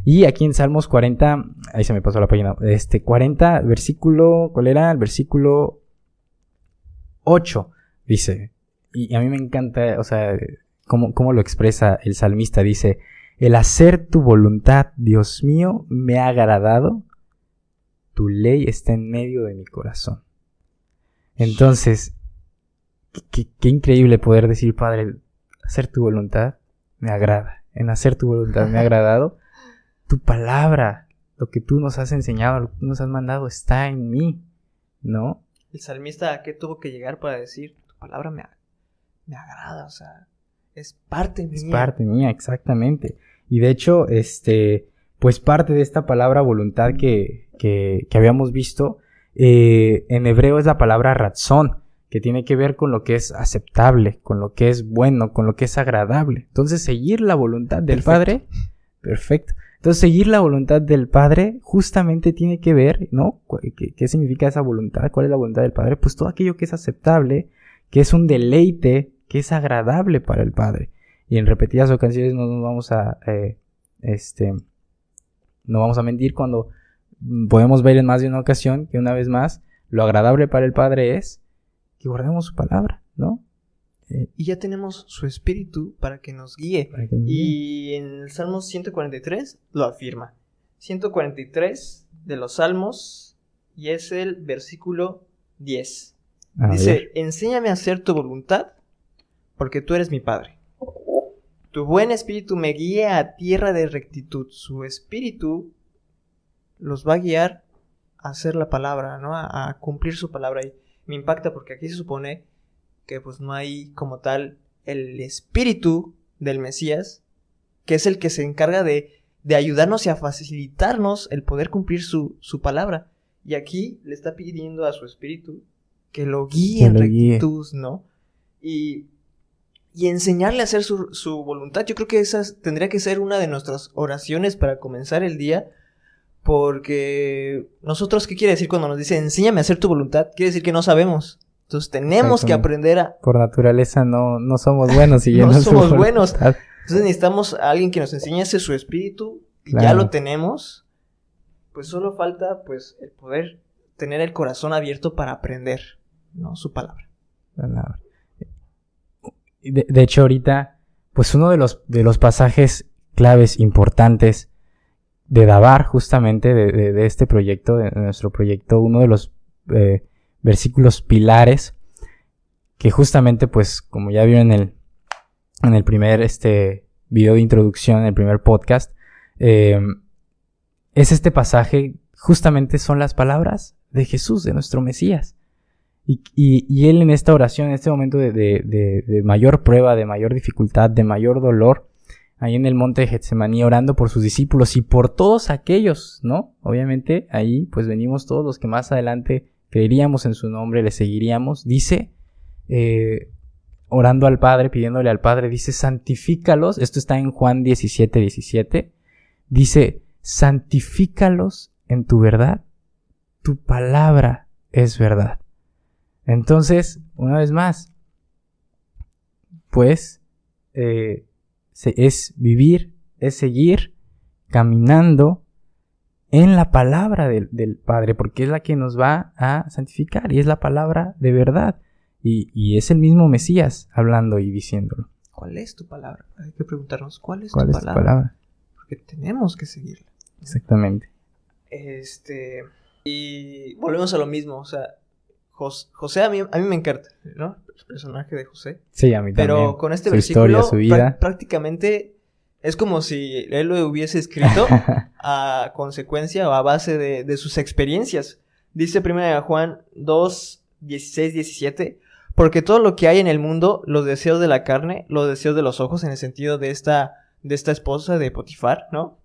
Y aquí en Salmos 40, ahí se me pasó la página, 40, versículo, ¿cuál era? El versículo 8, dice, y a mí me encanta, o sea, cómo lo expresa el salmista, dice, el hacer tu voluntad, Dios mío, me ha agradado, tu ley está en medio de mi corazón. Entonces, qué increíble poder decir, Padre, hacer tu voluntad me agrada. En hacer tu voluntad me ha agradado. Tu palabra, lo que tú nos has enseñado, lo que tú nos has mandado, está en mí, ¿no? El salmista, ¿a qué tuvo que llegar para decir, tu palabra me agrada? O sea, es parte mía. Es parte mía, exactamente. Y de hecho, pues parte de esta palabra voluntad que habíamos visto, en hebreo es la palabra ratzón, que tiene que ver con lo que es aceptable, con lo que es bueno, con lo que es agradable. Entonces, seguir la voluntad del Padre, perfecto. Entonces, seguir la voluntad del Padre justamente tiene que ver, ¿no? ¿Qué significa esa voluntad? ¿Cuál es la voluntad del Padre? Pues todo aquello que es aceptable, que es un deleite, que es agradable para el Padre. Y en repetidas ocasiones no nos vamos a no vamos a mentir cuando podemos ver en más de una ocasión que una vez más lo agradable para el Padre es que guardemos su palabra, ¿no? Y ya tenemos su espíritu para que nos guíe. Y en el Salmo 143 lo afirma. 143 de los Salmos, y es el versículo 10. Dice, enséñame a hacer tu voluntad, porque tú eres mi Padre. Tu buen espíritu me guía a tierra de rectitud. Su espíritu los va a guiar a hacer la palabra, ¿no? A cumplir su palabra. Y me impacta porque aquí se supone que pues no hay como tal el espíritu del Mesías, que es el que se encarga de ayudarnos y a facilitarnos el poder cumplir su palabra. Y aquí le está pidiendo a su espíritu que lo guíe en rectitud, ¿no? Y enseñarle a hacer su voluntad. Yo creo que esa tendría que ser una de nuestras oraciones para comenzar el día. Porque nosotros, ¿qué quiere decir cuando nos dice enséñame a hacer tu voluntad? Quiere decir que no sabemos. Entonces tenemos que aprender a... Por naturaleza no somos buenos siguiendo no somos buenos. Entonces necesitamos a alguien que nos enseñe ese su espíritu. Y ya lo tenemos. Pues solo falta pues el poder tener el corazón abierto para aprender, ¿no? Su palabra. De hecho ahorita, pues uno de los pasajes claves importantes de Dabar, justamente de este proyecto, de nuestro proyecto, uno de los versículos pilares, que justamente pues como ya vieron en el primer video de introducción, en el primer podcast, es este pasaje, justamente son las palabras de Jesús, de nuestro Mesías. Y él en esta oración, en este momento de mayor prueba, de mayor dificultad, de mayor dolor, ahí en el monte de Getsemaní, orando por sus discípulos y por todos aquellos, ¿no? Obviamente ahí pues venimos todos los que más adelante creeríamos en su nombre, le seguiríamos. Dice, orando al Padre, pidiéndole al Padre, dice, santifícalos. Esto está en Juan 17:17. Dice, santifícalos en tu verdad. Tu palabra es verdad. Entonces, una vez más, pues, es vivir, es seguir caminando en la palabra del Padre, porque es la que nos va a santificar y es la palabra de verdad. Y es el mismo Mesías hablando y diciéndolo. ¿Cuál es tu palabra? Hay que preguntarnos, ¿cuál es tu palabra? Porque tenemos que seguirla. Exactamente. Y volvemos a lo mismo, o sea, José a mí me encanta, ¿no? El personaje de José. Sí, a mí también. Pero con este su versículo, historia, su vida. prácticamente es como si él lo hubiese escrito a consecuencia o a base de sus experiencias. Dice 1 Juan 2, 16, 17, porque todo lo que hay en el mundo, los deseos de la carne, los deseos de los ojos, en el sentido de esta esposa de Potifar, ¿no?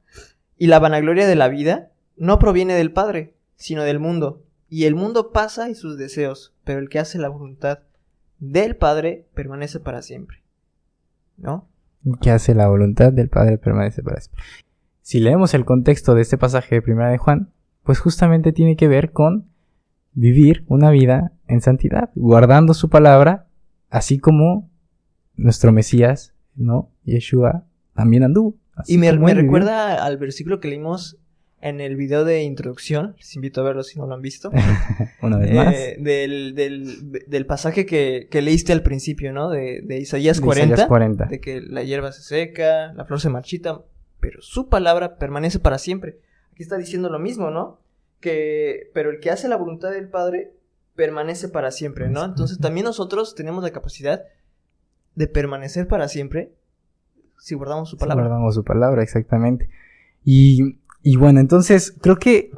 Y la vanagloria de la vida no proviene del Padre, sino del mundo. Y el mundo pasa y sus deseos, pero el que hace la voluntad del Padre permanece para siempre, ¿no? El que hace la voluntad del Padre permanece para siempre. Si leemos el contexto de este pasaje de 1 de Juan, pues justamente tiene que ver con vivir una vida en santidad, guardando su palabra, así como nuestro Mesías, ¿no? Yeshua también anduvo. Y me recuerda al versículo que leímos en el video de introducción. Les invito a verlo si no lo han visto. Una vez más. Del pasaje que leíste al principio, ¿no? De Isaías 40. Isaías 40. De que la hierba se seca, la flor se marchita, pero su palabra permanece para siempre. Aquí está diciendo lo mismo, ¿no? Pero el que hace la voluntad del Padre permanece para siempre, ¿no? Entonces también nosotros tenemos la capacidad de permanecer para siempre si guardamos su palabra. Si guardamos su palabra, exactamente. Y bueno, entonces creo que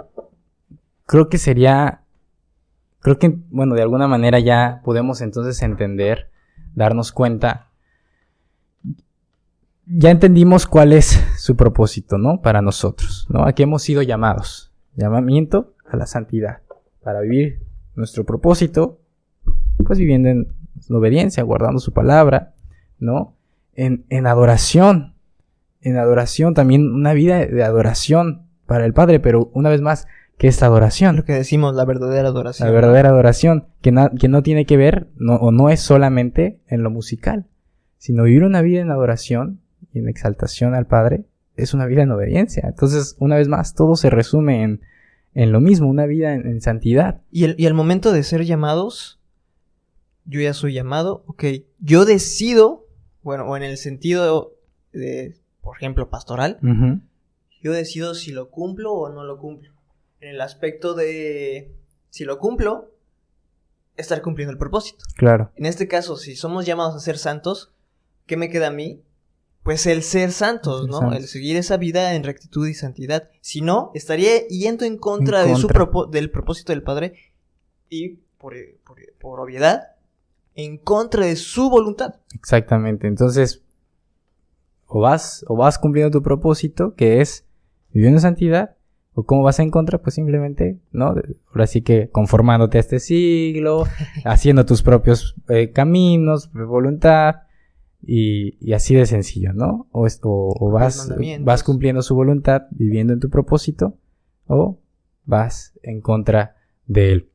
bueno, de alguna manera ya podemos entonces entender, darnos cuenta. Ya entendimos cuál es su propósito, ¿no? Para nosotros, ¿no? A qué hemos sido llamados. Llamamiento a la santidad. Para vivir nuestro propósito, pues viviendo en obediencia, guardando su palabra, ¿no? En adoración. En adoración, también una vida de adoración para el Padre, pero una vez más, ¿qué es adoración? Lo que decimos, la verdadera adoración. La verdadera adoración, que no tiene que ver, no es solamente en lo musical, sino vivir una vida en adoración y en exaltación al Padre es una vida en obediencia. Entonces, una vez más, todo se resume en lo mismo, una vida en santidad. Y al momento de ser llamados, yo ya soy llamado, ok, yo decido, bueno, o en el sentido de, por ejemplo, pastoral, Uh-huh. yo decido si lo cumplo o no lo cumplo. En el aspecto de, si lo cumplo, estar cumpliendo el propósito. Claro. En este caso, si somos llamados a ser santos, ¿qué me queda a mí? Pues el ser santos, ¿no? El seguir esa vida en rectitud y santidad. Si no, estaría yendo en contra. Del propósito del Padre y, por obviedad, en contra de su voluntad. Exactamente. Entonces, o vas cumpliendo tu propósito, que es viviendo en santidad, o cómo vas en contra, pues simplemente, ¿no? Ahora sí que conformándote a este siglo, haciendo tus propios caminos, voluntad, y así de sencillo, ¿no? O vas cumpliendo su voluntad, viviendo en tu propósito, o vas en contra de él.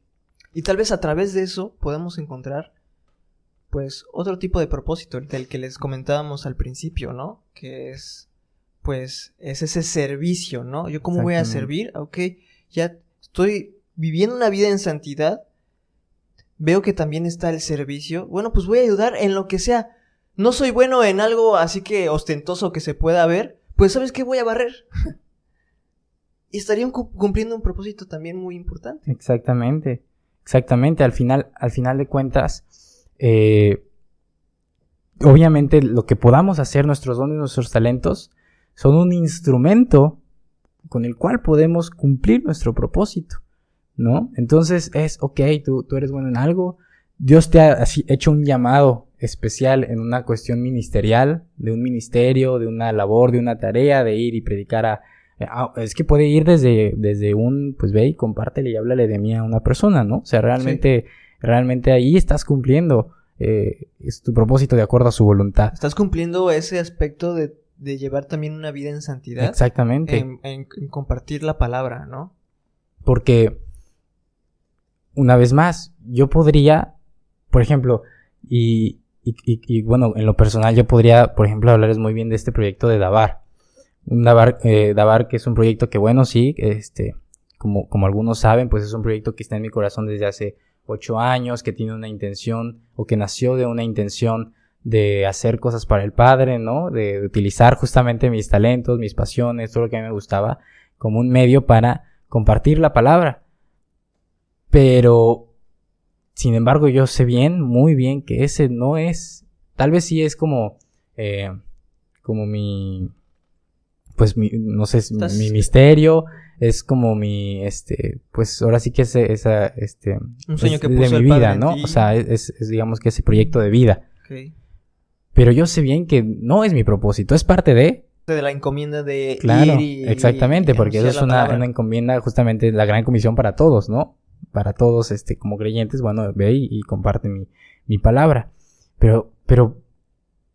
Y tal vez a través de eso podemos encontrar, pues, otro tipo de propósito del que les comentábamos al principio, ¿no? Que es, pues, es ese servicio, ¿no? Yo cómo voy a servir, ok, ya estoy viviendo una vida en santidad, veo que también está el servicio, bueno, pues voy a ayudar en lo que sea. No soy bueno en algo así que ostentoso que se pueda ver, pues ¿sabes qué? Voy a barrer. Y estarían cumpliendo un propósito también muy importante. Exactamente. Al final de cuentas, obviamente lo que podamos hacer, nuestros dones, nuestros talentos, son un instrumento con el cual podemos cumplir nuestro propósito, ¿no? Entonces ok, tú eres bueno en algo, Dios te ha hecho un llamado especial en una cuestión ministerial, de un ministerio, de una labor, de una tarea, de ir y predicar es que puede ir desde un, pues ve y compártele y háblale de mí a una persona, ¿no? O sea, realmente ahí estás cumpliendo es tu propósito de acuerdo a su voluntad. Estás cumpliendo ese aspecto de llevar también una vida en santidad. Exactamente. En compartir la palabra, ¿no? Porque, una vez más, yo podría, por ejemplo, y bueno, en lo personal yo podría, por ejemplo, hablarles muy bien de este proyecto de Dabar. Dabar que es un proyecto que, bueno, sí, como algunos saben, pues es un proyecto que está en mi corazón desde hace 8 años, que tiene una intención, o que nació de una intención de hacer cosas para el Padre, ¿no? De utilizar justamente mis talentos, mis pasiones, todo lo que a mí me gustaba, como un medio para compartir la palabra. Pero, sin embargo, yo sé muy bien que ese no es, tal vez sí es como mi, pues no sé, mi misterio, es como mi, pues ahora sí que es un sueño es que puso de mi el Padre vida, en ¿no? ti. O sea, es digamos que ese proyecto de vida. Okay. Pero yo sé bien que no es mi propósito, es parte de la encomienda de claro, ir exactamente, porque eso es una encomienda, justamente la gran comisión para todos, ¿no? Para todos, como creyentes, bueno, ve y comparte mi palabra. Pero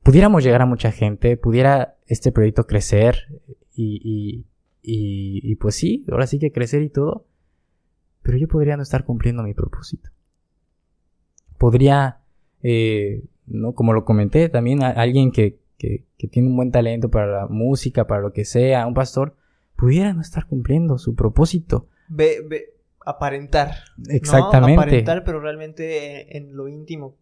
pudiéramos llegar a mucha gente, pudiera este proyecto crecer y pues sí, ahora sí que crecer y todo, pero yo podría no estar cumpliendo mi propósito. Podría, no, como lo comenté, también alguien que tiene un buen talento para la música, para lo que sea, un pastor, pudiera no estar cumpliendo su propósito. Aparentar. Exactamente. ¿No? Aparentar, pero realmente en lo íntimo,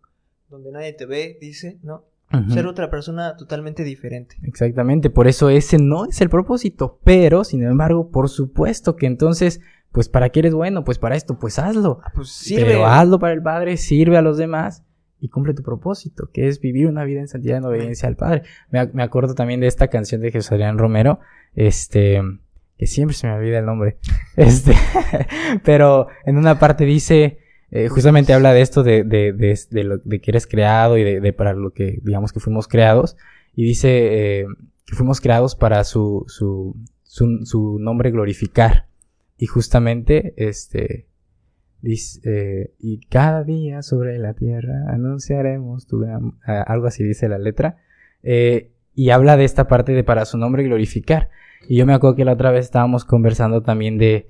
donde nadie te ve, dice, ¿no? Uh-huh. Ser otra persona totalmente diferente. Exactamente, por eso ese no es el propósito. Pero, sin embargo, por supuesto que entonces, pues ¿para qué eres bueno? Pues para esto, pues hazlo. Pues sirve. Pero hazlo para el Padre, sirve a los demás y cumple tu propósito, que es vivir una vida en santidad en obediencia al Padre. Me acuerdo también de esta canción de Jesús Adrián Romero, que siempre se me olvida el nombre, pero en una parte dice, justamente habla de esto de que eres creado y de para lo que digamos que fuimos creados, y dice que fuimos creados para su nombre glorificar, y justamente dice, y cada día sobre la tierra anunciaremos tu gran, algo así dice la letra, y habla de esta parte de para su nombre glorificar. Y yo me acuerdo que la otra vez estábamos conversando también de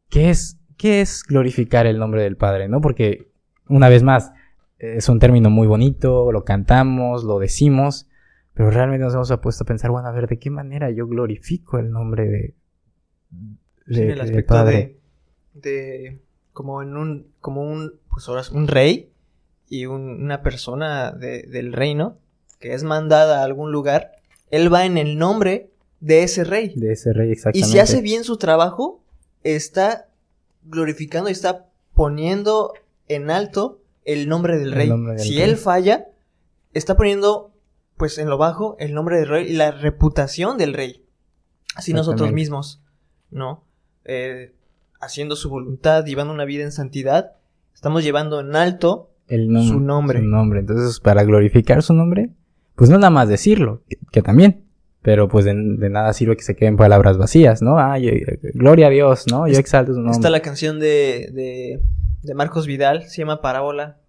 qué es glorificar el nombre del Padre, ¿no? Porque, una vez más, es un término muy bonito, lo cantamos, lo decimos, Pero realmente nos hemos puesto a pensar, bueno, a ver, ¿de qué manera yo glorifico el nombre en el aspecto Padre? Como pues ahora es un rey y una persona del reino que es mandada a algún lugar, él va en el nombre de ese rey. De ese rey, exactamente. Y si hace bien su trabajo, está glorificando y está poniendo en alto el nombre del rey. Si él falla, está poniendo pues en lo bajo el nombre del rey y la reputación del rey. Así nosotros mismos, ¿no? Haciendo su voluntad, llevando una vida en santidad, estamos llevando en alto su nombre. Entonces, para glorificar su nombre, pues no nada más decirlo, que también, pero pues de nada sirve que se queden palabras vacías, ¿no? Gloria a Dios, ¿no? Yo exalto su nombre. Está la canción de Marcos Vidal, se llama Parábola,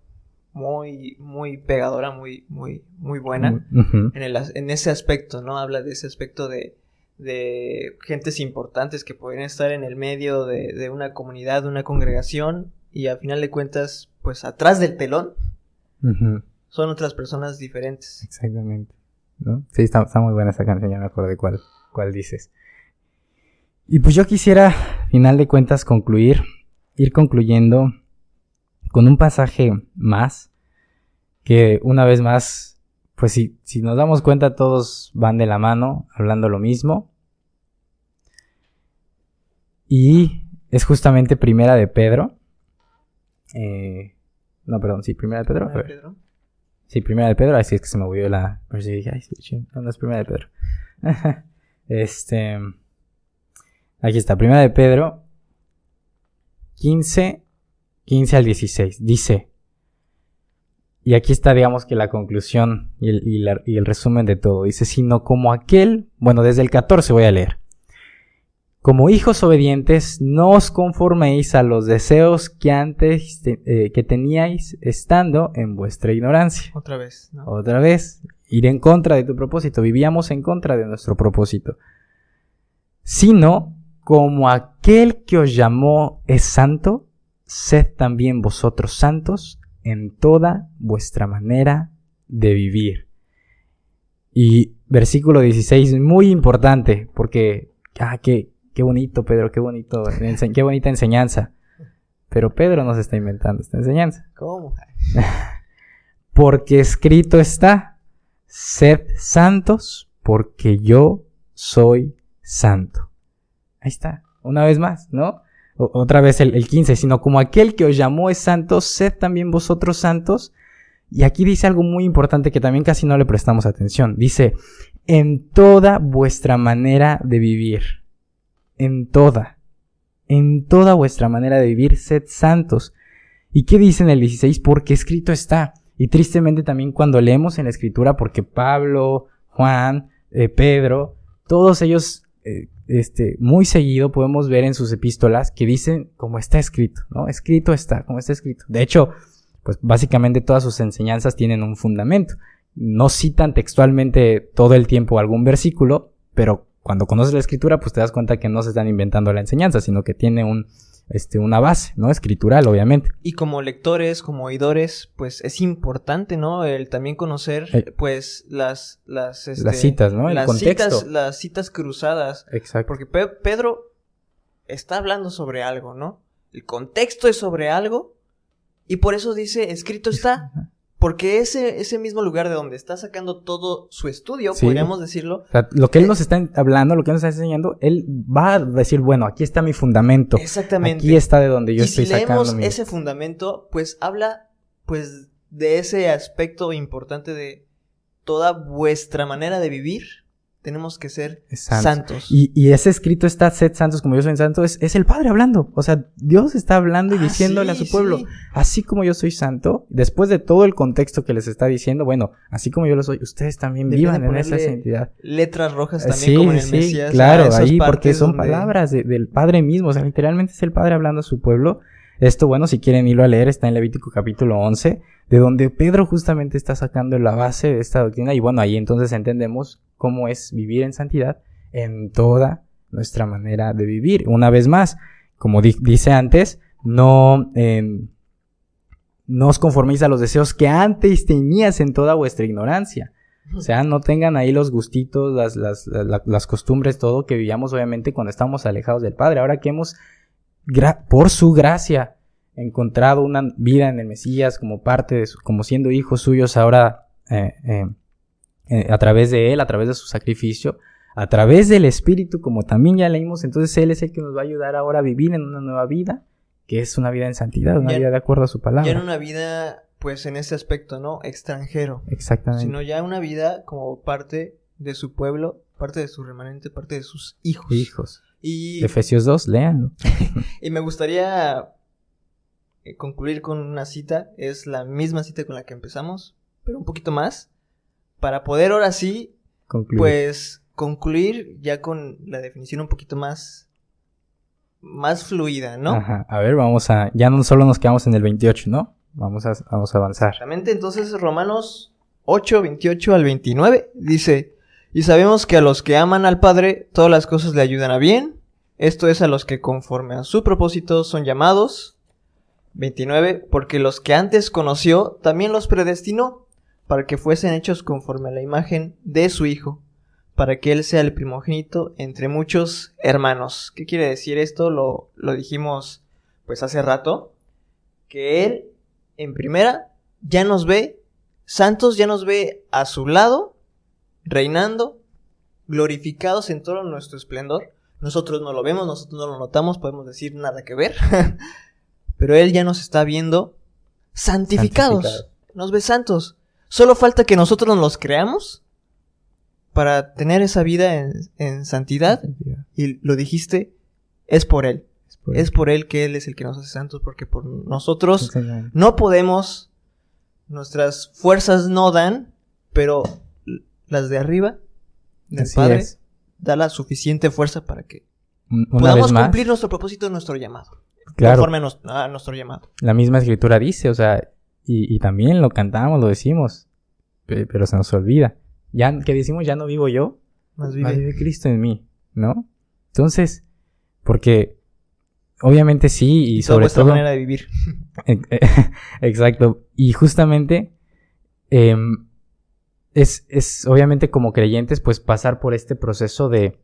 muy, muy pegadora, muy, muy, muy buena, en ese aspecto, ¿no? Habla de ese aspecto de gentes importantes que podrían estar en el medio de una comunidad, de una congregación, y al final de cuentas, pues atrás del telón, son otras personas diferentes. Exactamente, ¿no? Sí, está muy buena esa canción, ya me acuerdo de cuál dices. Y pues yo quisiera, final de cuentas, ir concluyendo con un pasaje más, que una vez más, pues si nos damos cuenta, todos van de la mano, hablando lo mismo. Y es justamente Primera de Pedro. Primera de Pedro. Sí, Primera de Pedro. Así es que se me movió la... No es Primera de Pedro. Aquí está, Primera de Pedro 15 al 16. Dice... Y aquí está, digamos que la conclusión y el resumen de todo. Dice, sino como aquel... Bueno, desde el 14 voy a leer. Como hijos obedientes, no os conforméis a los deseos que antes que teníais estando en vuestra ignorancia. Otra vez, ¿no? Otra vez, ir en contra de tu propósito. Vivíamos en contra de nuestro propósito. Sino, como aquel que os llamó es santo, sed también vosotros santos en toda vuestra manera de vivir. Y versículo 16, muy importante, porque, qué bonito, Pedro, qué bonita enseñanza. Pero Pedro no se está inventando esta enseñanza. ¿Cómo? Porque escrito está, sed santos, porque yo soy santo. Ahí está, una vez más, ¿no? Otra vez el 15, sino como aquel que os llamó es santo, sed también vosotros santos. Y aquí dice algo muy importante que también casi no le prestamos atención. Dice, en toda vuestra manera de vivir. En toda vuestra manera de vivir, sed santos. ¿Y qué dice en el 16? Porque escrito está. Y tristemente también cuando leemos en la escritura, porque Pablo, Juan, Pedro, todos ellos... muy seguido podemos ver en sus epístolas que dicen como está escrito, ¿no? Escrito está, como está escrito. De hecho, pues básicamente todas sus enseñanzas tienen un fundamento. No citan textualmente todo el tiempo algún versículo, pero cuando conoces la escritura, pues te das cuenta que no se están inventando la enseñanza, sino que tiene una base, ¿no? Escritural, obviamente. Y como lectores, como oidores, pues es importante, ¿no? El también conocer, pues, las citas, ¿no? El contexto. Las citas cruzadas. Exacto. Porque Pedro está hablando sobre algo, ¿no? El contexto es sobre algo y por eso dice, escrito está. Porque ese mismo lugar de donde está sacando todo su estudio, sí, podríamos decirlo. O sea, lo que él nos está hablando, lo que él nos está enseñando, él va a decir, bueno, aquí está mi fundamento. Exactamente. Aquí está de donde yo estoy sacando. Y si leemos ese fundamento, pues habla pues de ese aspecto importante de toda vuestra manera de vivir. Tenemos que ser santos. Y ese escrito está, sed santos como yo soy santo, es el Padre hablando. O sea, Dios está hablando y diciéndole a su pueblo, así como yo soy santo, después de todo el contexto que les está diciendo, bueno, así como yo lo soy, ustedes también vivan en esa santidad. Letras rojas también como en el Mesías. Claro, ahí porque son palabras del Padre mismo, o sea, literalmente es el Padre hablando a su pueblo. Esto, bueno, si quieren irlo a leer, está en Levítico capítulo 11, de donde Pedro justamente está sacando la base de esta doctrina. Y bueno, ahí entonces entendemos cómo es vivir en santidad en toda nuestra manera de vivir. Una vez más, como dice antes, no os conforméis a los deseos que antes tenías en toda vuestra ignorancia. O sea, no tengan ahí los gustitos, las costumbres, todo que vivíamos obviamente cuando estábamos alejados del Padre. Ahora que hemos, por su gracia, encontrado una vida en el Mesías como parte de como siendo hijos suyos ahora a través de Él, a través de su sacrificio, a través del Espíritu, como también ya leímos, entonces Él es el que nos va a ayudar ahora a vivir en una nueva vida, que es una vida en santidad, una vida de acuerdo a su palabra. Ya en una vida, pues en ese aspecto, ¿no? Extranjero. Exactamente. Sino ya una vida como parte de su pueblo, parte de su remanente, parte de sus hijos. Y Efesios 2, léanlo. Y me gustaría concluir con una cita, es la misma cita con la que empezamos, pero un poquito más, para poder ahora sí, concluir ya con la definición un poquito más fluida, ¿no? Ajá. A ver, ya no solo nos quedamos en el 28, ¿no? Vamos a avanzar. Exactamente, entonces Romanos 8, 28 al 29 dice: y sabemos que a los que aman al Padre, todas las cosas le ayudan a bien, esto es a los que conforme a su propósito son llamados. 29, porque los que antes conoció, también los predestinó, para que fuesen hechos conforme a la imagen de su Hijo, para que Él sea el primogénito entre muchos hermanos. ¿Qué quiere decir esto? Lo dijimos pues hace rato, que Él en primera ya nos ve santos, ya nos ve a su lado, reinando, glorificados en todo nuestro esplendor. Nosotros no lo vemos, nosotros no lo notamos, podemos decir nada que ver, pero Él ya nos está viendo santificados, nos ve santos. Solo falta que nosotros nos los creamos para tener esa vida en santidad. Y lo dijiste, es por Él. Es por Él que Él es el que nos hace santos, porque por nosotros no podemos, nuestras fuerzas no dan, pero las de arriba, del Padre, da la suficiente fuerza para que podamos cumplir nuestro propósito, nuestro llamado. Claro. Conforme a nuestro llamado. La misma Escritura dice, o sea, y también lo cantamos, lo decimos, pero se nos olvida. Ya que decimos, ya no vivo yo, más vive Cristo en mí, ¿no? Entonces, porque obviamente sí, y sobre todo manera de vivir. Exacto. Y justamente es obviamente como creyentes, pues pasar por este proceso de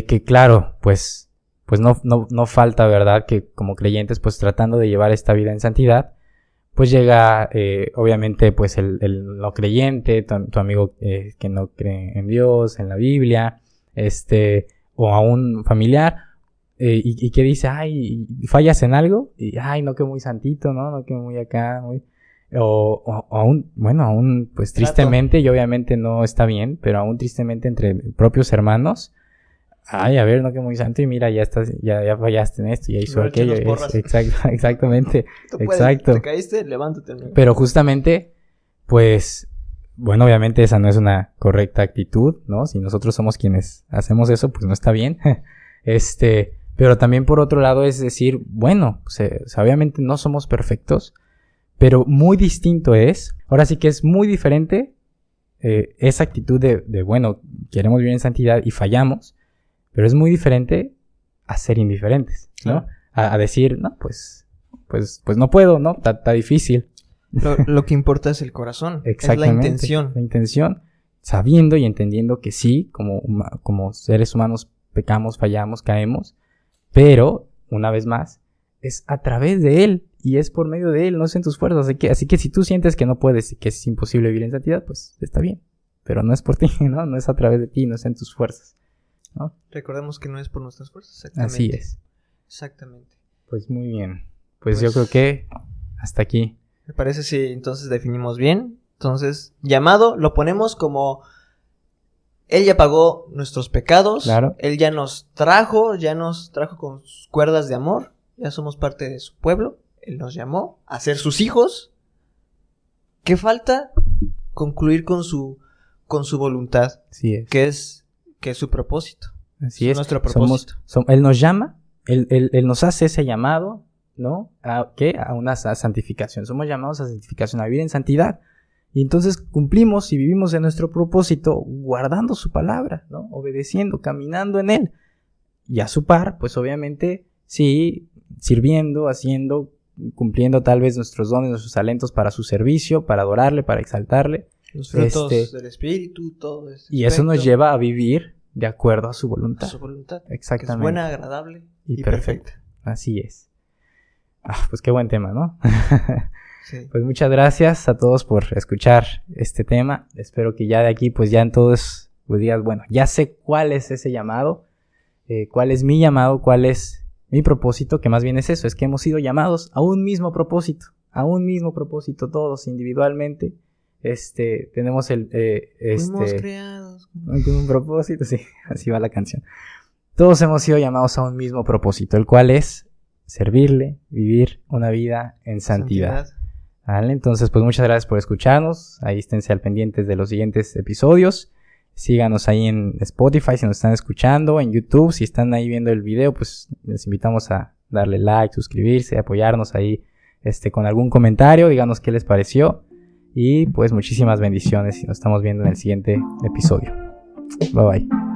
que claro, pues no falta, ¿verdad? Que como creyentes, pues tratando de llevar esta vida en santidad, pues llega, obviamente, pues el no creyente, tu amigo que no cree en Dios, en la Biblia, o a un familiar, y que dice, ay, fallas en algo, y ay, no que muy santito, no que muy acá, muy... O aún, pues tristemente, y obviamente no está bien, pero aún tristemente entre propios hermanos, ay, a ver, no que muy santo, y mira, ya estás, ya fallaste en esto, ya hizo aquello. Exactamente. Exacto. Te caíste, levántate. Pero justamente, pues, bueno, obviamente esa no es una correcta actitud, ¿no? Si nosotros somos quienes hacemos eso, pues no está bien. Pero también por otro lado es decir, bueno, obviamente no somos perfectos, pero muy distinto es, ahora sí que es muy diferente esa actitud de bueno, queremos vivir en santidad y fallamos, pero es muy diferente a ser indiferentes, ¿no? A decir, no, pues no puedo, ¿no? Está difícil. Lo que importa es el corazón. Exactamente. Es la intención. La intención, sabiendo y entendiendo que sí, como seres humanos pecamos, fallamos, caemos, pero, una vez más, es a través de Él y es por medio de Él, no es en tus fuerzas. Así que si tú sientes que no puedes y que es imposible vivir en santidad, pues está bien, pero no es por ti, ¿no? No es a través de ti, no es en tus fuerzas, ¿no? Recordemos que no es por nuestras fuerzas, exactamente. Así es. Exactamente. Pues muy bien. Pues yo creo que hasta aquí. ¿Me parece si entonces definimos bien? Entonces, llamado lo ponemos como Él ya pagó nuestros pecados. Claro. Él ya nos trajo con sus cuerdas de amor. Ya somos parte de su pueblo. Él nos llamó a ser sus hijos. ¿Qué falta? Concluir con su voluntad. Así es. Que es su propósito. Así es. Nuestro propósito. Él nos llama, él nos hace ese llamado, ¿no? ¿A qué? A una santificación. Somos llamados a santificación, a vivir en santidad. Y entonces cumplimos y vivimos en nuestro propósito guardando su palabra, ¿no? Obedeciendo, caminando en Él. Y a su par, pues obviamente, sí, sirviendo, haciendo, cumpliendo tal vez nuestros dones, nuestros talentos para su servicio, para adorarle, para exaltarle. Los frutos del espíritu, todo eso. Y eso nos lleva a vivir de acuerdo a su voluntad. A su voluntad. Exactamente. Que es buena, agradable y perfecta. Así es. Pues qué buen tema, ¿no? Sí. Pues muchas gracias a todos por escuchar este tema. Espero que ya de aquí, pues ya en todos pues digas, bueno, ya sé cuál es ese llamado, cuál es mi llamado, cuál es mi propósito, que más bien es eso, es que hemos sido llamados a un mismo propósito, todos individualmente. Tenemos fuimos creados con un propósito, sí, así va la canción. Todos hemos sido llamados a un mismo propósito, el cual es servirle, vivir una vida en santidad. ¿Vale? Entonces, pues muchas gracias por escucharnos. Ahí esténse al pendientes de los siguientes episodios. Síganos ahí en Spotify si nos están escuchando, en YouTube. Si están ahí viendo el video, pues les invitamos a darle like, suscribirse, apoyarnos ahí con algún comentario. Díganos qué les pareció. Y pues muchísimas bendiciones y nos estamos viendo en el siguiente episodio. Bye bye.